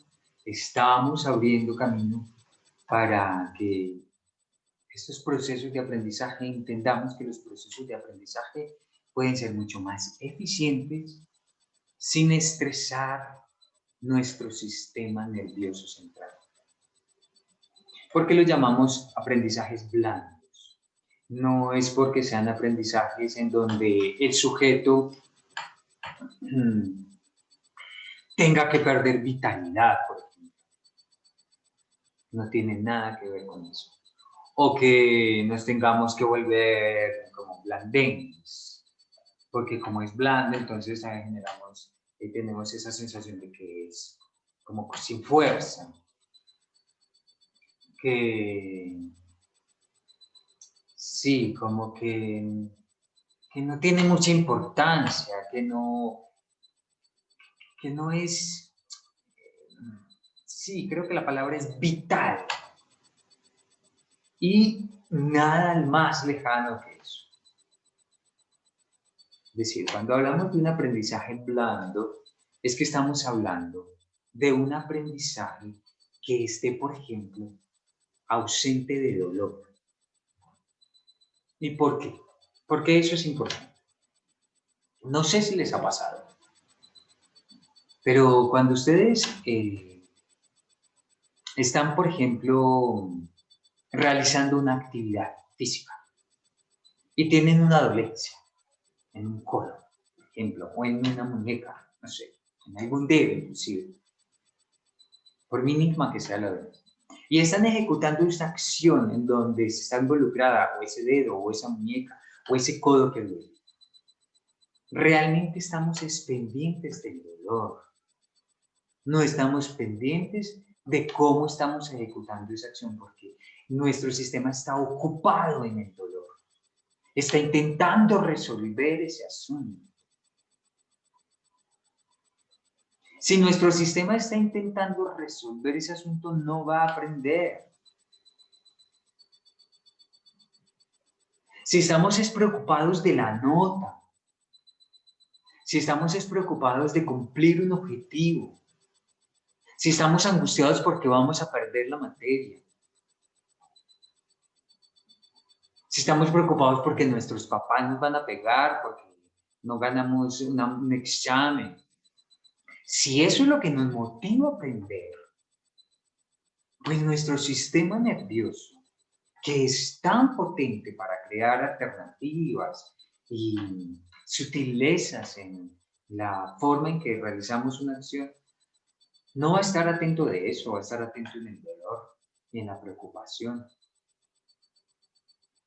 A: estamos abriendo camino para que estos procesos de aprendizaje, entendamos que los procesos de aprendizaje pueden ser mucho más eficientes sin estresar nuestro sistema nervioso central. ¿Por qué lo llamamos aprendizajes blandos? No es porque sean aprendizajes en donde el sujeto tenga que perder vitalidad, por ejemplo. No tiene nada que ver con eso. O que nos tengamos que volver como blandengues, porque como es blando, entonces generamos, tenemos esa sensación de que es como sin fuerza, que sí, como que no tiene mucha importancia, que no es, sí, creo que la palabra es vital, y nada más lejano que eso. Es decir, cuando hablamos de un aprendizaje blando, es que estamos hablando de un aprendizaje que esté, por ejemplo, ausente de dolor. ¿Y por qué? Porque eso es importante. No sé si les ha pasado, pero cuando ustedes están, por ejemplo, realizando una actividad física y tienen una dolencia en un codo, por ejemplo, o en una muñeca, no sé, en algún dedo inclusive, por mínima que sea la dolencia, y están ejecutando esa acción en donde se está involucrada o ese dedo o esa muñeca o ese codo que duele, realmente estamos pendientes del dolor. No estamos pendientes de cómo estamos ejecutando esa acción, porque nuestro sistema está ocupado en el dolor. Está intentando resolver ese asunto. Si nuestro sistema está intentando resolver ese asunto, no va a aprender. Si estamos preocupados de la nota, si estamos preocupados de cumplir un objetivo, si estamos angustiados porque vamos a perder la materia, si estamos preocupados porque nuestros papás nos van a pegar, porque no ganamos un examen, si eso es lo que nos motiva a aprender, pues nuestro sistema nervioso, que es tan potente para crear alternativas y sutilezas en la forma en que realizamos una acción, no va a estar atento de eso, va a estar atento en el dolor y en la preocupación.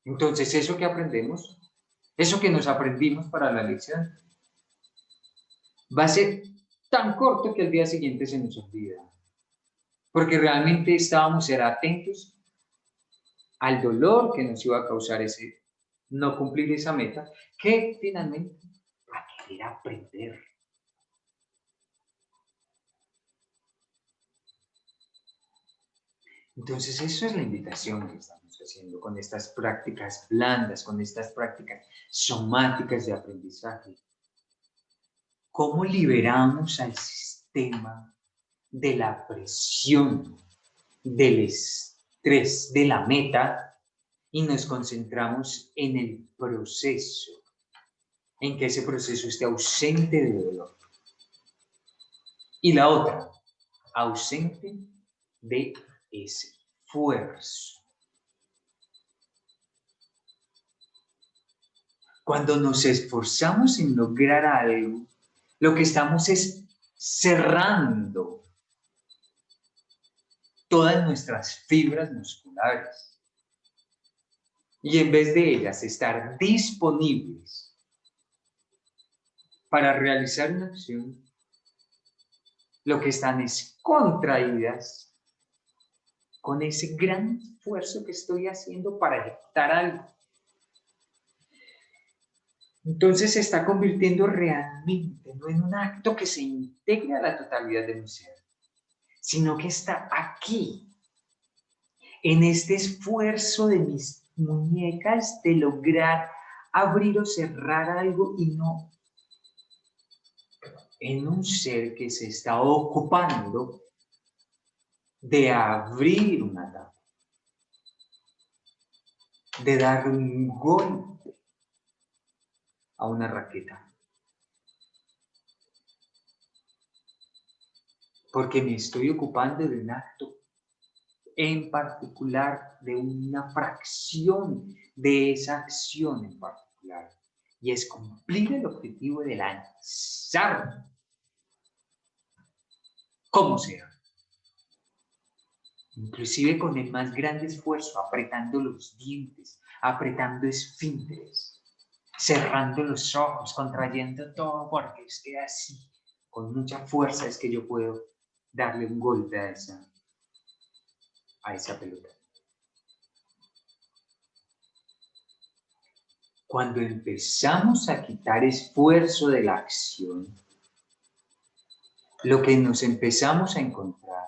A: Entonces, eso que aprendemos, eso que nos aprendimos para la lección, va a ser tan corto que al día siguiente se nos olvida. Porque realmente estábamos atentos al dolor que nos iba a causar ese no cumplir esa meta, que finalmente a querer aprender. Entonces, eso es la invitación que estamos haciendo con estas prácticas blandas, con estas prácticas somáticas de aprendizaje. ¿Cómo liberamos al sistema de la presión, del estrés, de la meta, y nos concentramos en el proceso, en que ese proceso esté ausente de dolor? Y la otra, ausente de esfuerzo. Cuando nos esforzamos en lograr algo, lo que estamos es cerrando todas nuestras fibras musculares. Y en vez de ellas estar disponibles para realizar una acción, lo que están es contraídas con ese gran esfuerzo que estoy haciendo para ejecutar algo. Entonces se está convirtiendo realmente no en un acto que se integre a la totalidad de mi ser, sino que está aquí, en este esfuerzo de mis muñecas de lograr abrir o cerrar algo, y no en un ser que se está ocupando de abrir una tapa, de dar un golpe a una raqueta. Porque me estoy ocupando de un acto en particular, de una fracción de esa acción en particular. Y es cumplir el objetivo de lanzar, como sea. Inclusive con el más grande esfuerzo, apretando los dientes, apretando esfínteres, cerrando los ojos, contrayendo todo, porque es que así, con mucha fuerza, es que yo puedo darle un golpe a esa pelota. Cuando empezamos a quitar esfuerzo de la acción, lo que nos empezamos a encontrar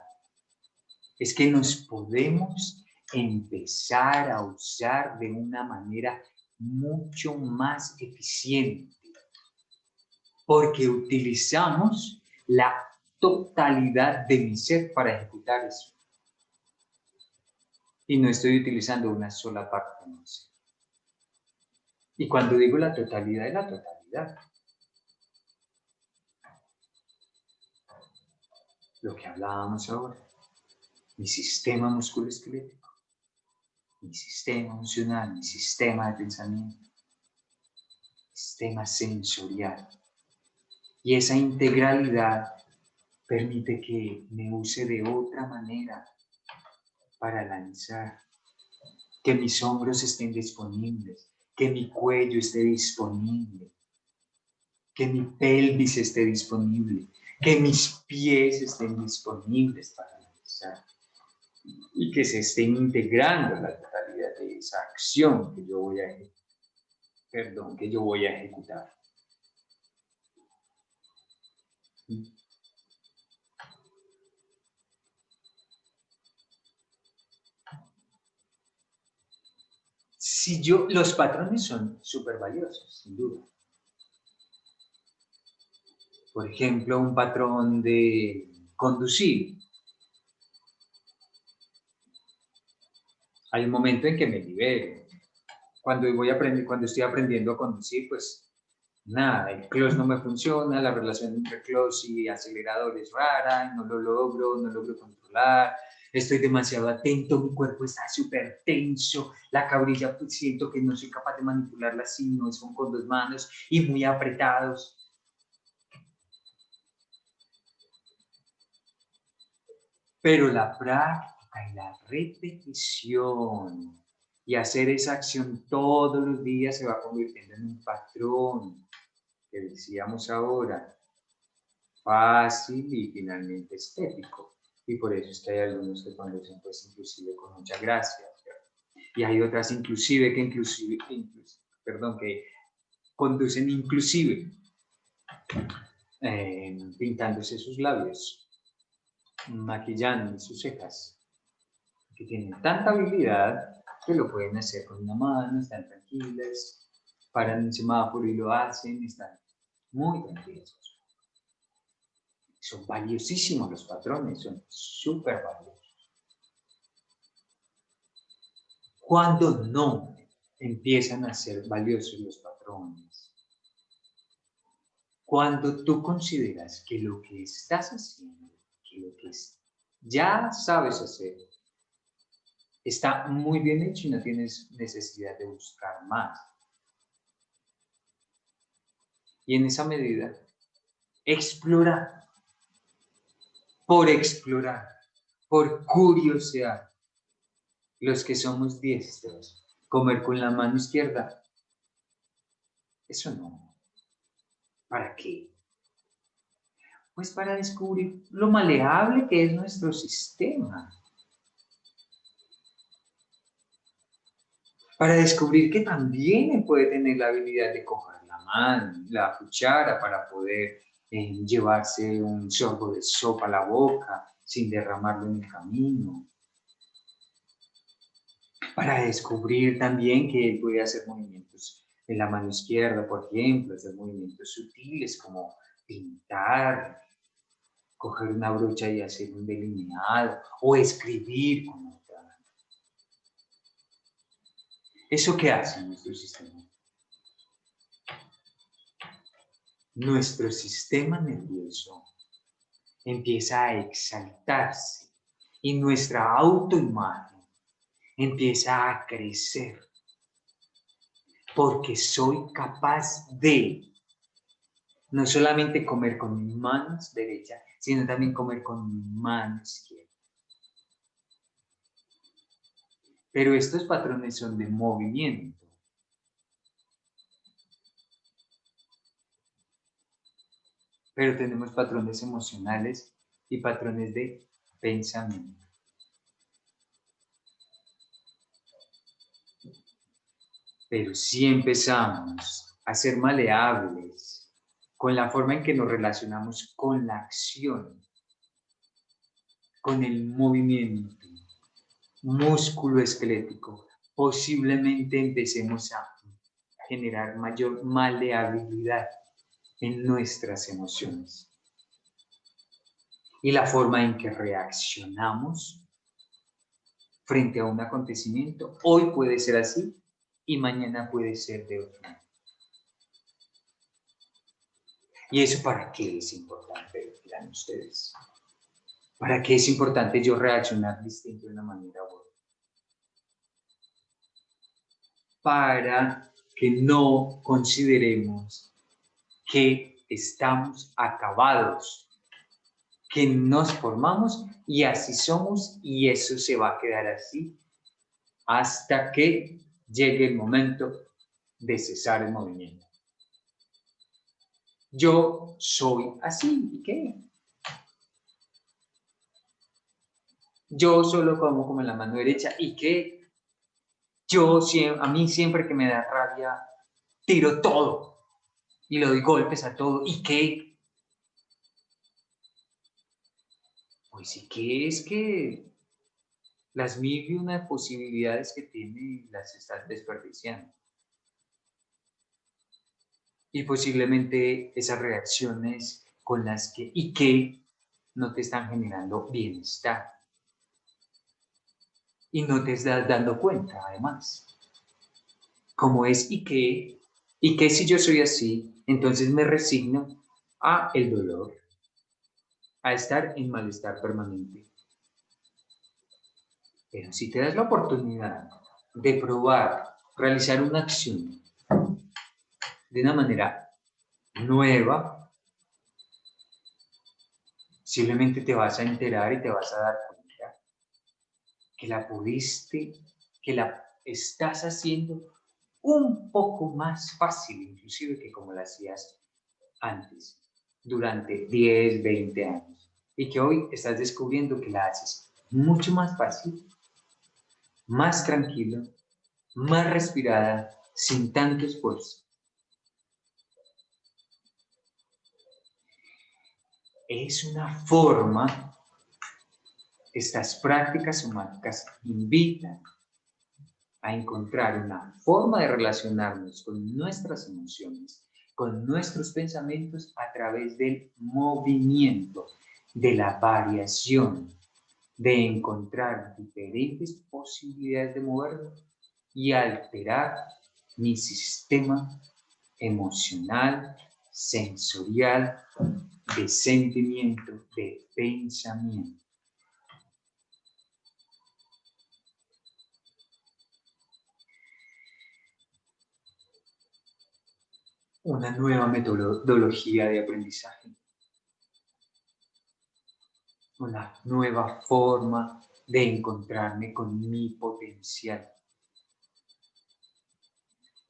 A: es que nos podemos empezar a usar de una manera mucho más eficiente, porque utilizamos la totalidad de mi ser para ejecutar eso. Y no estoy utilizando una sola parte de mi ser. Y cuando digo la totalidad, es la totalidad. Lo que hablábamos ahora. Mi sistema musculoesquelético, mi sistema emocional, mi sistema de pensamiento, mi sistema sensorial. Y esa integralidad permite que me use de otra manera para lanzar, que mis hombros estén disponibles, que mi cuello esté disponible, que mi pelvis esté disponible, que mis pies estén disponibles para lanzar y que se estén integrando la totalidad de esa acción que yo voy a ejecutar. Los patrones son súper valiosos, sin duda. Por ejemplo, un patrón de conducir. Hay un momento en que me libero. Cuando estoy aprendiendo a conducir, pues nada, el clutch no me funciona, la relación entre clutch y acelerador es rara, no lo logro controlar, estoy demasiado atento, mi cuerpo está súper tenso, la cabrilla pues, siento que no soy capaz de manipularla así, no son con dos manos y muy apretados. Pero la práctica y la repetición y hacer esa acción todos los días se va convirtiendo en un patrón que decíamos ahora, fácil y finalmente estético. Y por eso es que hay algunos que conducen pues inclusive con mucha gracia. ¿Cierto? Y hay otras inclusive que conducen inclusive pintándose sus labios, maquillando sus cejas, que tienen tanta habilidad que lo pueden hacer con una mano, están tranquilas, paran un semáforo y lo hacen, están muy tranquilos. Son valiosísimos los patrones, son súper valiosos. Cuando no empiezan a ser valiosos los patrones, cuando tú consideras que lo que estás haciendo, que lo que ya sabes hacer, está muy bien hecho y no tienes necesidad de buscar más. Y en esa medida, explorar, por curiosear, los que somos diestros, comer con la mano izquierda, eso no. ¿Para qué? Pues para descubrir lo maleable que es nuestro sistema. Para descubrir que también puede tener la habilidad de coger la mano, la cuchara para poder llevarse un sorbo de sopa a la boca sin derramarlo en el camino. Para descubrir también que puede hacer movimientos en la mano izquierda, por ejemplo, hacer movimientos sutiles como pintar, coger una brocha y hacer un delineado o escribir con otra. ¿Eso qué hace nuestro sistema? Nuestro sistema nervioso empieza a exaltarse y nuestra autoimagen empieza a crecer porque soy capaz de no solamente comer con mis manos derechas, sino también comer con mi mano izquierda. Pero estos patrones son de movimiento. Pero tenemos patrones emocionales y patrones de pensamiento. Pero si empezamos a ser maleables con la forma en que nos relacionamos con la acción, con el movimiento músculo esquelético, posiblemente empecemos a generar mayor maleabilidad en nuestras emociones. Y la forma en que reaccionamos frente a un acontecimiento, hoy puede ser así y mañana puede ser de otra manera. ¿Y eso para qué es importante? Dirán ustedes. ¿Para qué es importante yo reaccionar distinto de una manera u otra? Para que no consideremos que estamos acabados, que nos formamos y así somos y eso se va a quedar así hasta que llegue el momento de cesar el movimiento. Yo soy así, ¿y qué? Yo solo como en la mano derecha, ¿y qué? A mí siempre que me da rabia, tiro todo y le doy golpes a todo, ¿y qué? Pues sí que es que las mil y una posibilidades que tiene las estás desperdiciando. Y posiblemente esas reacciones con las que y que no te están generando bienestar. Y no te estás dando cuenta, además. Como es y que si yo soy así, entonces me resigno a el dolor, a estar en malestar permanente. Pero si te das la oportunidad de probar, realizar una acción de una manera nueva, simplemente te vas a enterar y te vas a dar cuenta que la pudiste, que la estás haciendo un poco más fácil, inclusive que como la hacías antes, durante 10, 20 años. Y que hoy estás descubriendo que la haces mucho más fácil, más tranquilo, más respirada, sin tanto esfuerzo. Es una forma, estas prácticas somáticas invitan a encontrar una forma de relacionarnos con nuestras emociones, con nuestros pensamientos a través del movimiento, de la variación, de encontrar diferentes posibilidades de moverlo y alterar mi sistema emocional, sensorial, de sentimiento, de pensamiento. Una nueva metodología de aprendizaje, una nueva forma de encontrarme con mi potencial.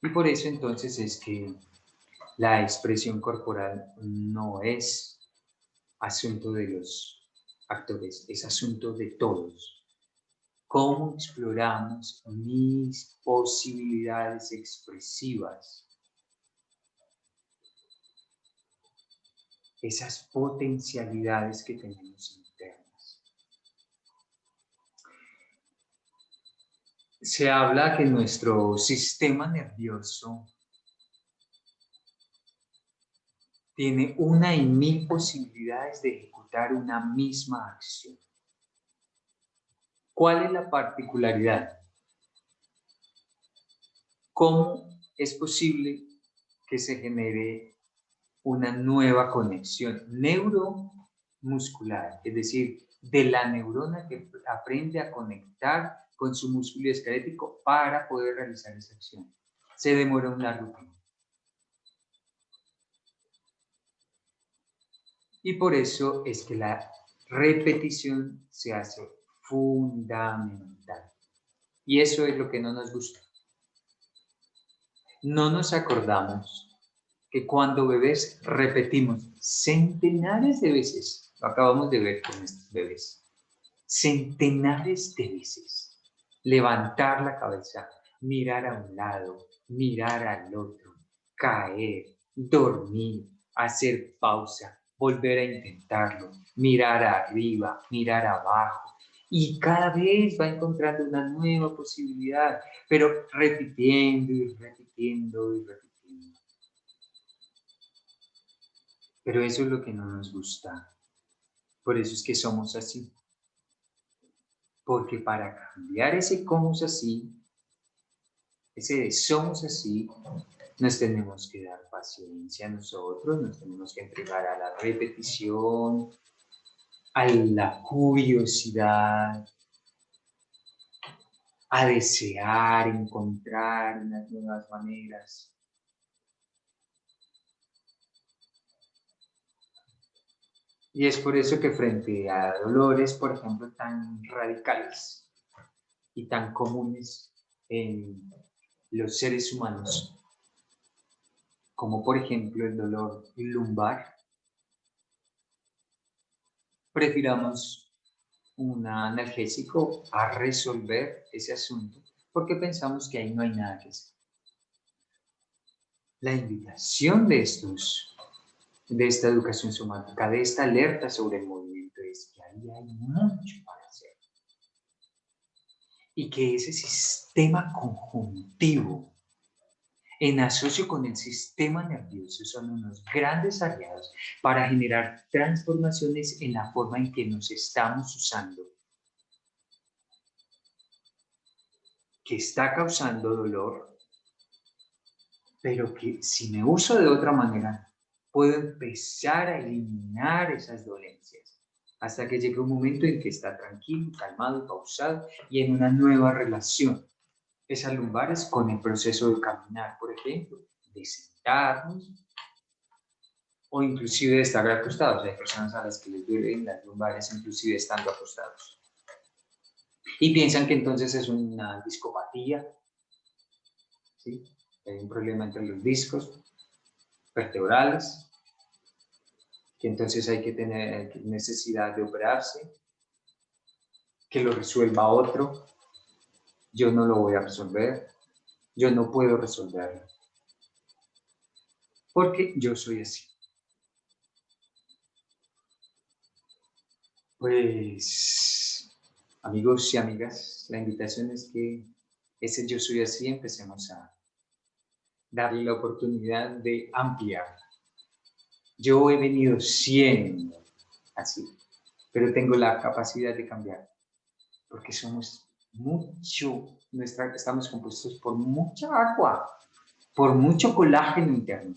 A: Y por eso entonces es que la expresión corporal no es asunto de los actores, es asunto de todos. ¿Cómo exploramos mis posibilidades expresivas? Esas potencialidades que tenemos internas. Se habla que nuestro sistema nervioso tiene una y mil posibilidades de ejecutar una misma acción. ¿Cuál es la particularidad? ¿Cómo es posible que se genere una nueva conexión neuromuscular? Es decir, de la neurona que aprende a conectar con su músculo esquelético para poder realizar esa acción. Se demora un largo tiempo. Y por eso es que la repetición se hace fundamental. Y eso es lo que no nos gusta. No nos acordamos que cuando bebés repetimos centenares de veces, lo acabamos de ver con estos bebés, centenares de veces, levantar la cabeza, mirar a un lado, mirar al otro, caer, dormir, hacer pausa, volver a intentarlo, mirar arriba, mirar abajo, y cada vez va encontrando una nueva posibilidad, pero repitiendo y repitiendo y repitiendo. Pero eso es lo que no nos gusta. Por eso es que somos así. Porque para cambiar ese cómo es así, ese de somos así, nos tenemos que dar paciencia a nosotros, nos tenemos que entregar a la repetición, a la curiosidad, a desear encontrar unas nuevas maneras. Y es por eso que frente a dolores, por ejemplo, tan radicales y tan comunes en los seres humanos, como por ejemplo el dolor lumbar, prefiramos un analgésico a resolver ese asunto porque pensamos que ahí no hay nada que hacer. La invitación de esta educación somática, de esta alerta sobre el movimiento, es que ahí hay mucho para hacer. Y que ese sistema conjuntivo en asocio con el sistema nervioso son unos grandes aliados para generar transformaciones en la forma en que nos estamos usando, que está causando dolor, pero que si me uso de otra manera, puedo empezar a eliminar esas dolencias hasta que llegue un momento en que está tranquilo, calmado, pausado y en una nueva relación. Esas lumbares con el proceso de caminar, por ejemplo, de sentarnos o inclusive de estar acostados. Hay personas a las que les duelen las lumbares inclusive estando acostados. Y piensan que entonces es una discopatía, ¿sí? Hay un problema entre los discos vertebrales, que entonces hay que tener necesidad de operarse, que lo resuelva otro. Yo no lo voy a resolver, yo no puedo resolverlo, porque yo soy así. Pues, amigos y amigas, la invitación es que ese yo soy así empecemos a darle la oportunidad de ampliar. Yo he venido siendo así, pero tengo la capacidad de cambiar, porque somos mucho, estamos compuestos por mucha agua, por mucho colágeno interno,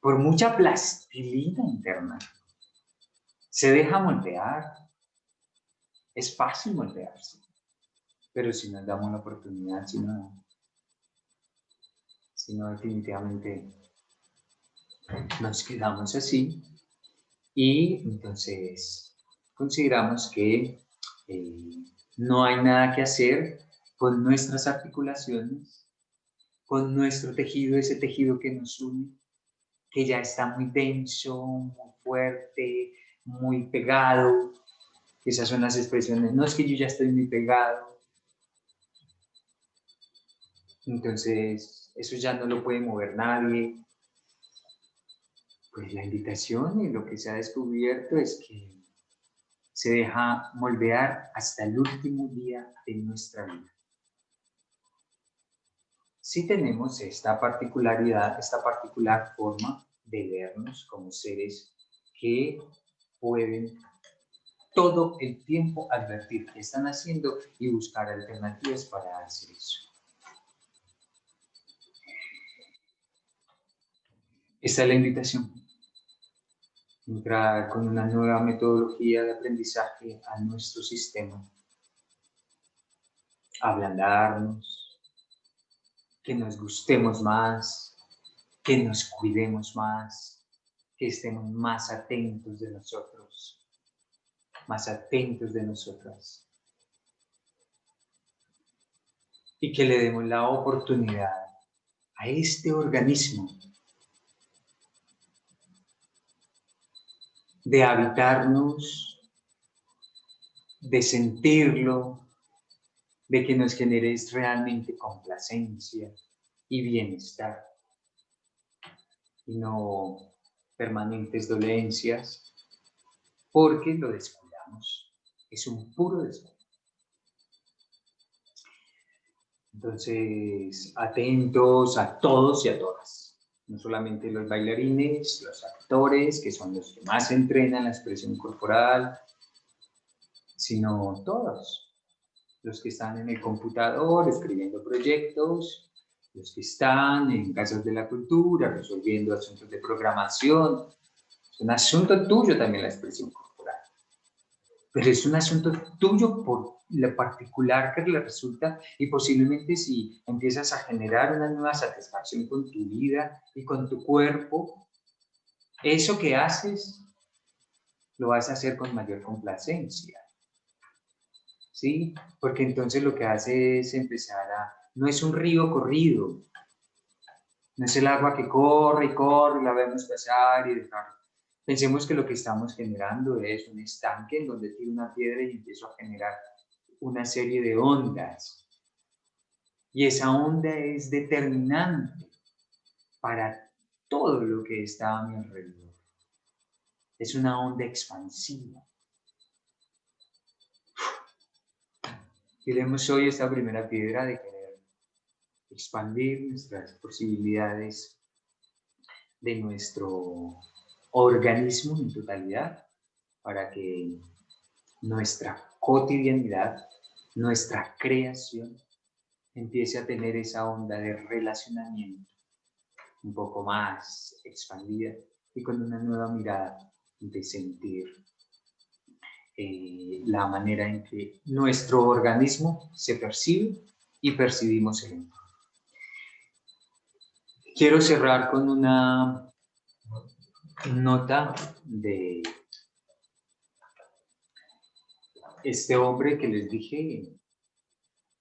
A: por mucha plastilina interna. Se deja moldear, es fácil moldearse, pero si nos damos la oportunidad, si no definitivamente nos quedamos así y entonces consideramos que no hay nada que hacer con nuestras articulaciones, con nuestro tejido, ese tejido que nos une, que ya está muy denso, muy fuerte, muy pegado. Esas son las expresiones, no es que yo ya estoy muy pegado. Entonces, eso ya no lo puede mover nadie. Pues la invitación y lo que se ha descubierto es que se deja moldear hasta el último día de nuestra vida. Sí tenemos esta particularidad, esta particular forma de vernos como seres que pueden todo el tiempo advertir qué están haciendo y buscar alternativas para hacer eso. Esta es la invitación. Entrar con una nueva metodología de aprendizaje a nuestro sistema. Ablandarnos, que nos gustemos más, que nos cuidemos más, que estemos más atentos de nosotros, más atentos de nosotras. Y que le demos la oportunidad a este organismo de habitarnos, de sentirlo, de que nos genere realmente complacencia y bienestar, y no permanentes dolencias, porque lo descuidamos. Es un puro descuido. Entonces, atentos a todos y a todas. No solamente los bailarines, los actores, que son los que más entrenan la expresión corporal, sino todos. Los que están en el computador escribiendo proyectos, los que están en casas de la cultura resolviendo asuntos de programación. Es un asunto tuyo también la expresión corporal, pero es un asunto tuyo por lo particular que le resulta, y posiblemente si empiezas a generar una nueva satisfacción con tu vida y con tu cuerpo, eso que haces lo vas a hacer con mayor complacencia. ¿Sí? Porque entonces lo que hace es empezar a... No es un río corrido, no es el agua que corre y corre, la vemos pasar y dejar. Pensemos que lo que estamos generando es un estanque en donde tiro una piedra y empiezo a generar una serie de ondas. Y esa onda es determinante para todo lo que está a mi alrededor. Es una onda expansiva. Tiremos hoy esta primera piedra de querer expandir nuestras posibilidades de nuestro organismo en totalidad, para que nuestra cotidianidad, nuestra creación, empiece a tener esa onda de relacionamiento un poco más expandida y con una nueva mirada de sentir la manera en que nuestro organismo se percibe y percibimos el entorno. Quiero cerrar con una nota de este hombre que les dije,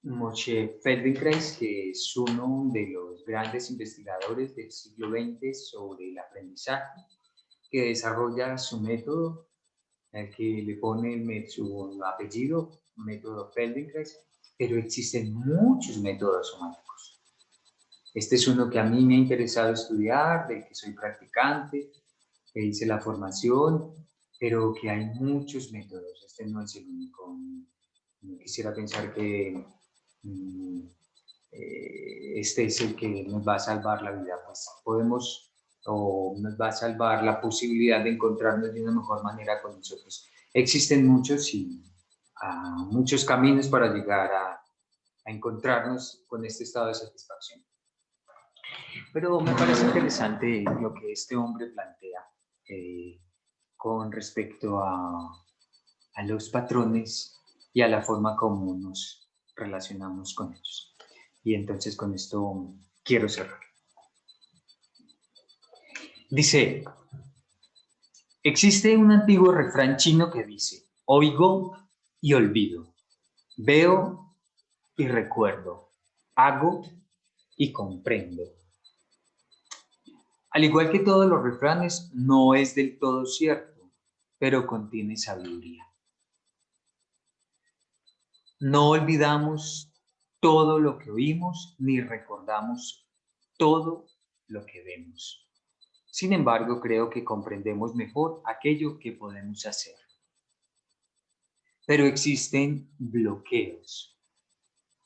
A: Moshe Feldenkrais, que es uno de los grandes investigadores del siglo XX sobre el aprendizaje, que desarrolla su método, al que le pone su apellido, método Feldenkrais, pero existen muchos métodos somáticos. Este es uno que a mí me ha interesado estudiar, del que soy practicante, que hice la formación, pero que hay muchos métodos. Este no es el único. Quisiera pensar que este es el que nos va a salvar la vida. Pues podemos, o nos va a salvar la posibilidad de encontrarnos de una mejor manera con nosotros. Existen muchos y muchos caminos para llegar a encontrarnos con este estado de satisfacción. Pero me parece interesante lo que este hombre plantea con respecto a los patrones y a la forma como nos relacionamos con ellos. Y entonces con esto quiero cerrar. Dice, existe un antiguo refrán chino que dice, oigo y olvido, veo y recuerdo, hago y comprendo. Al igual que todos los refranes, no es del todo cierto, pero contiene sabiduría. No olvidamos todo lo que oímos, ni recordamos todo lo que vemos. Sin embargo, creo que comprendemos mejor aquello que podemos hacer. Pero existen bloqueos,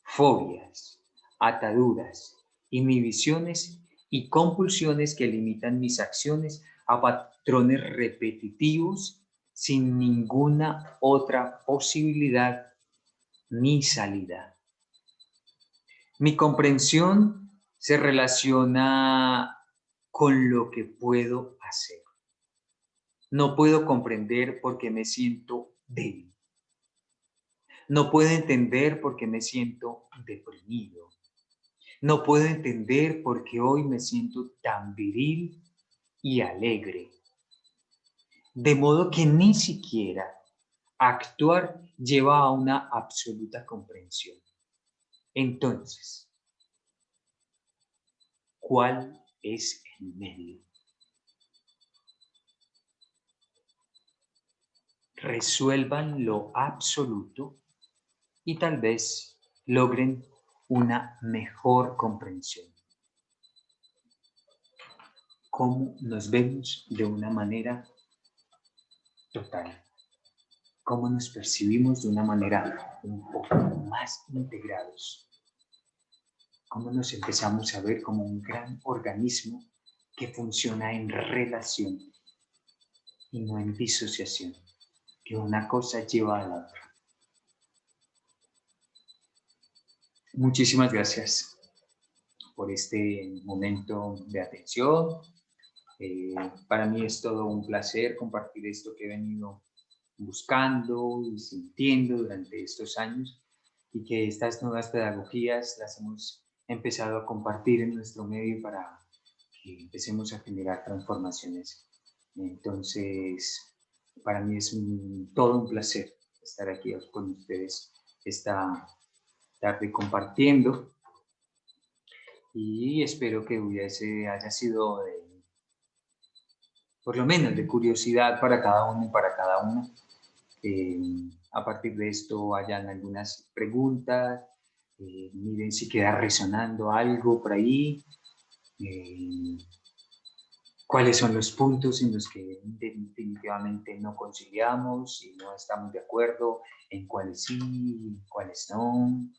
A: fobias, ataduras, inhibiciones y compulsiones que limitan mis acciones a patrones repetitivos sin ninguna otra posibilidad ni salida. Mi comprensión se relaciona con lo que puedo hacer. No puedo comprender porque me siento débil. No puedo entender porque me siento deprimido. No puedo entender porque hoy me siento tan viril y alegre. De modo que ni siquiera actuar lleva a una absoluta comprensión. Entonces, ¿cuál es el medio? Resuelvan lo absoluto y tal vez logren una mejor comprensión. Cómo nos vemos de una manera total. Cómo nos percibimos de una manera un poco más integrados. Cómo nos empezamos a ver como un gran organismo que funciona en relación y no en disociación, que una cosa lleva a la otra. Muchísimas gracias por este momento de atención. Para mí es todo un placer compartir esto que he venido buscando y sintiendo durante estos años y que estas nuevas pedagogías las hemos empezado a compartir en nuestro medio para que empecemos a generar transformaciones. Entonces, para mí es todo un placer estar aquí con ustedes esta tarde compartiendo y espero que haya sido por lo menos de curiosidad para cada uno y para cada una. A partir de esto hayan algunas preguntas, miren si queda resonando algo por ahí, cuáles son los puntos en los que definitivamente no conciliamos y no estamos de acuerdo, en cuáles sí, en cuáles no.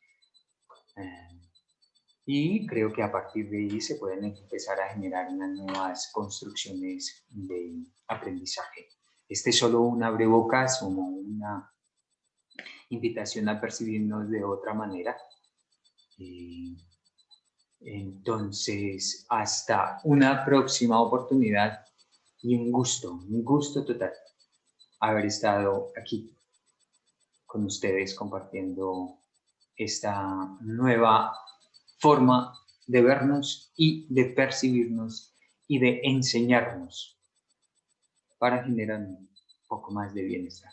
A: Y creo que a partir de ahí se pueden empezar a generar unas nuevas construcciones de aprendizaje. Este es solo un abrebocas, como una invitación a percibirnos de otra manera. Entonces, hasta una próxima oportunidad y un gusto total haber estado aquí con ustedes compartiendo esta nueva forma de vernos y de percibirnos y de enseñarnos para generar un poco más de bienestar.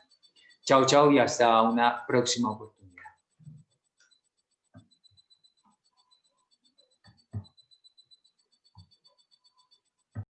A: Chao, chao y hasta una próxima oportunidad.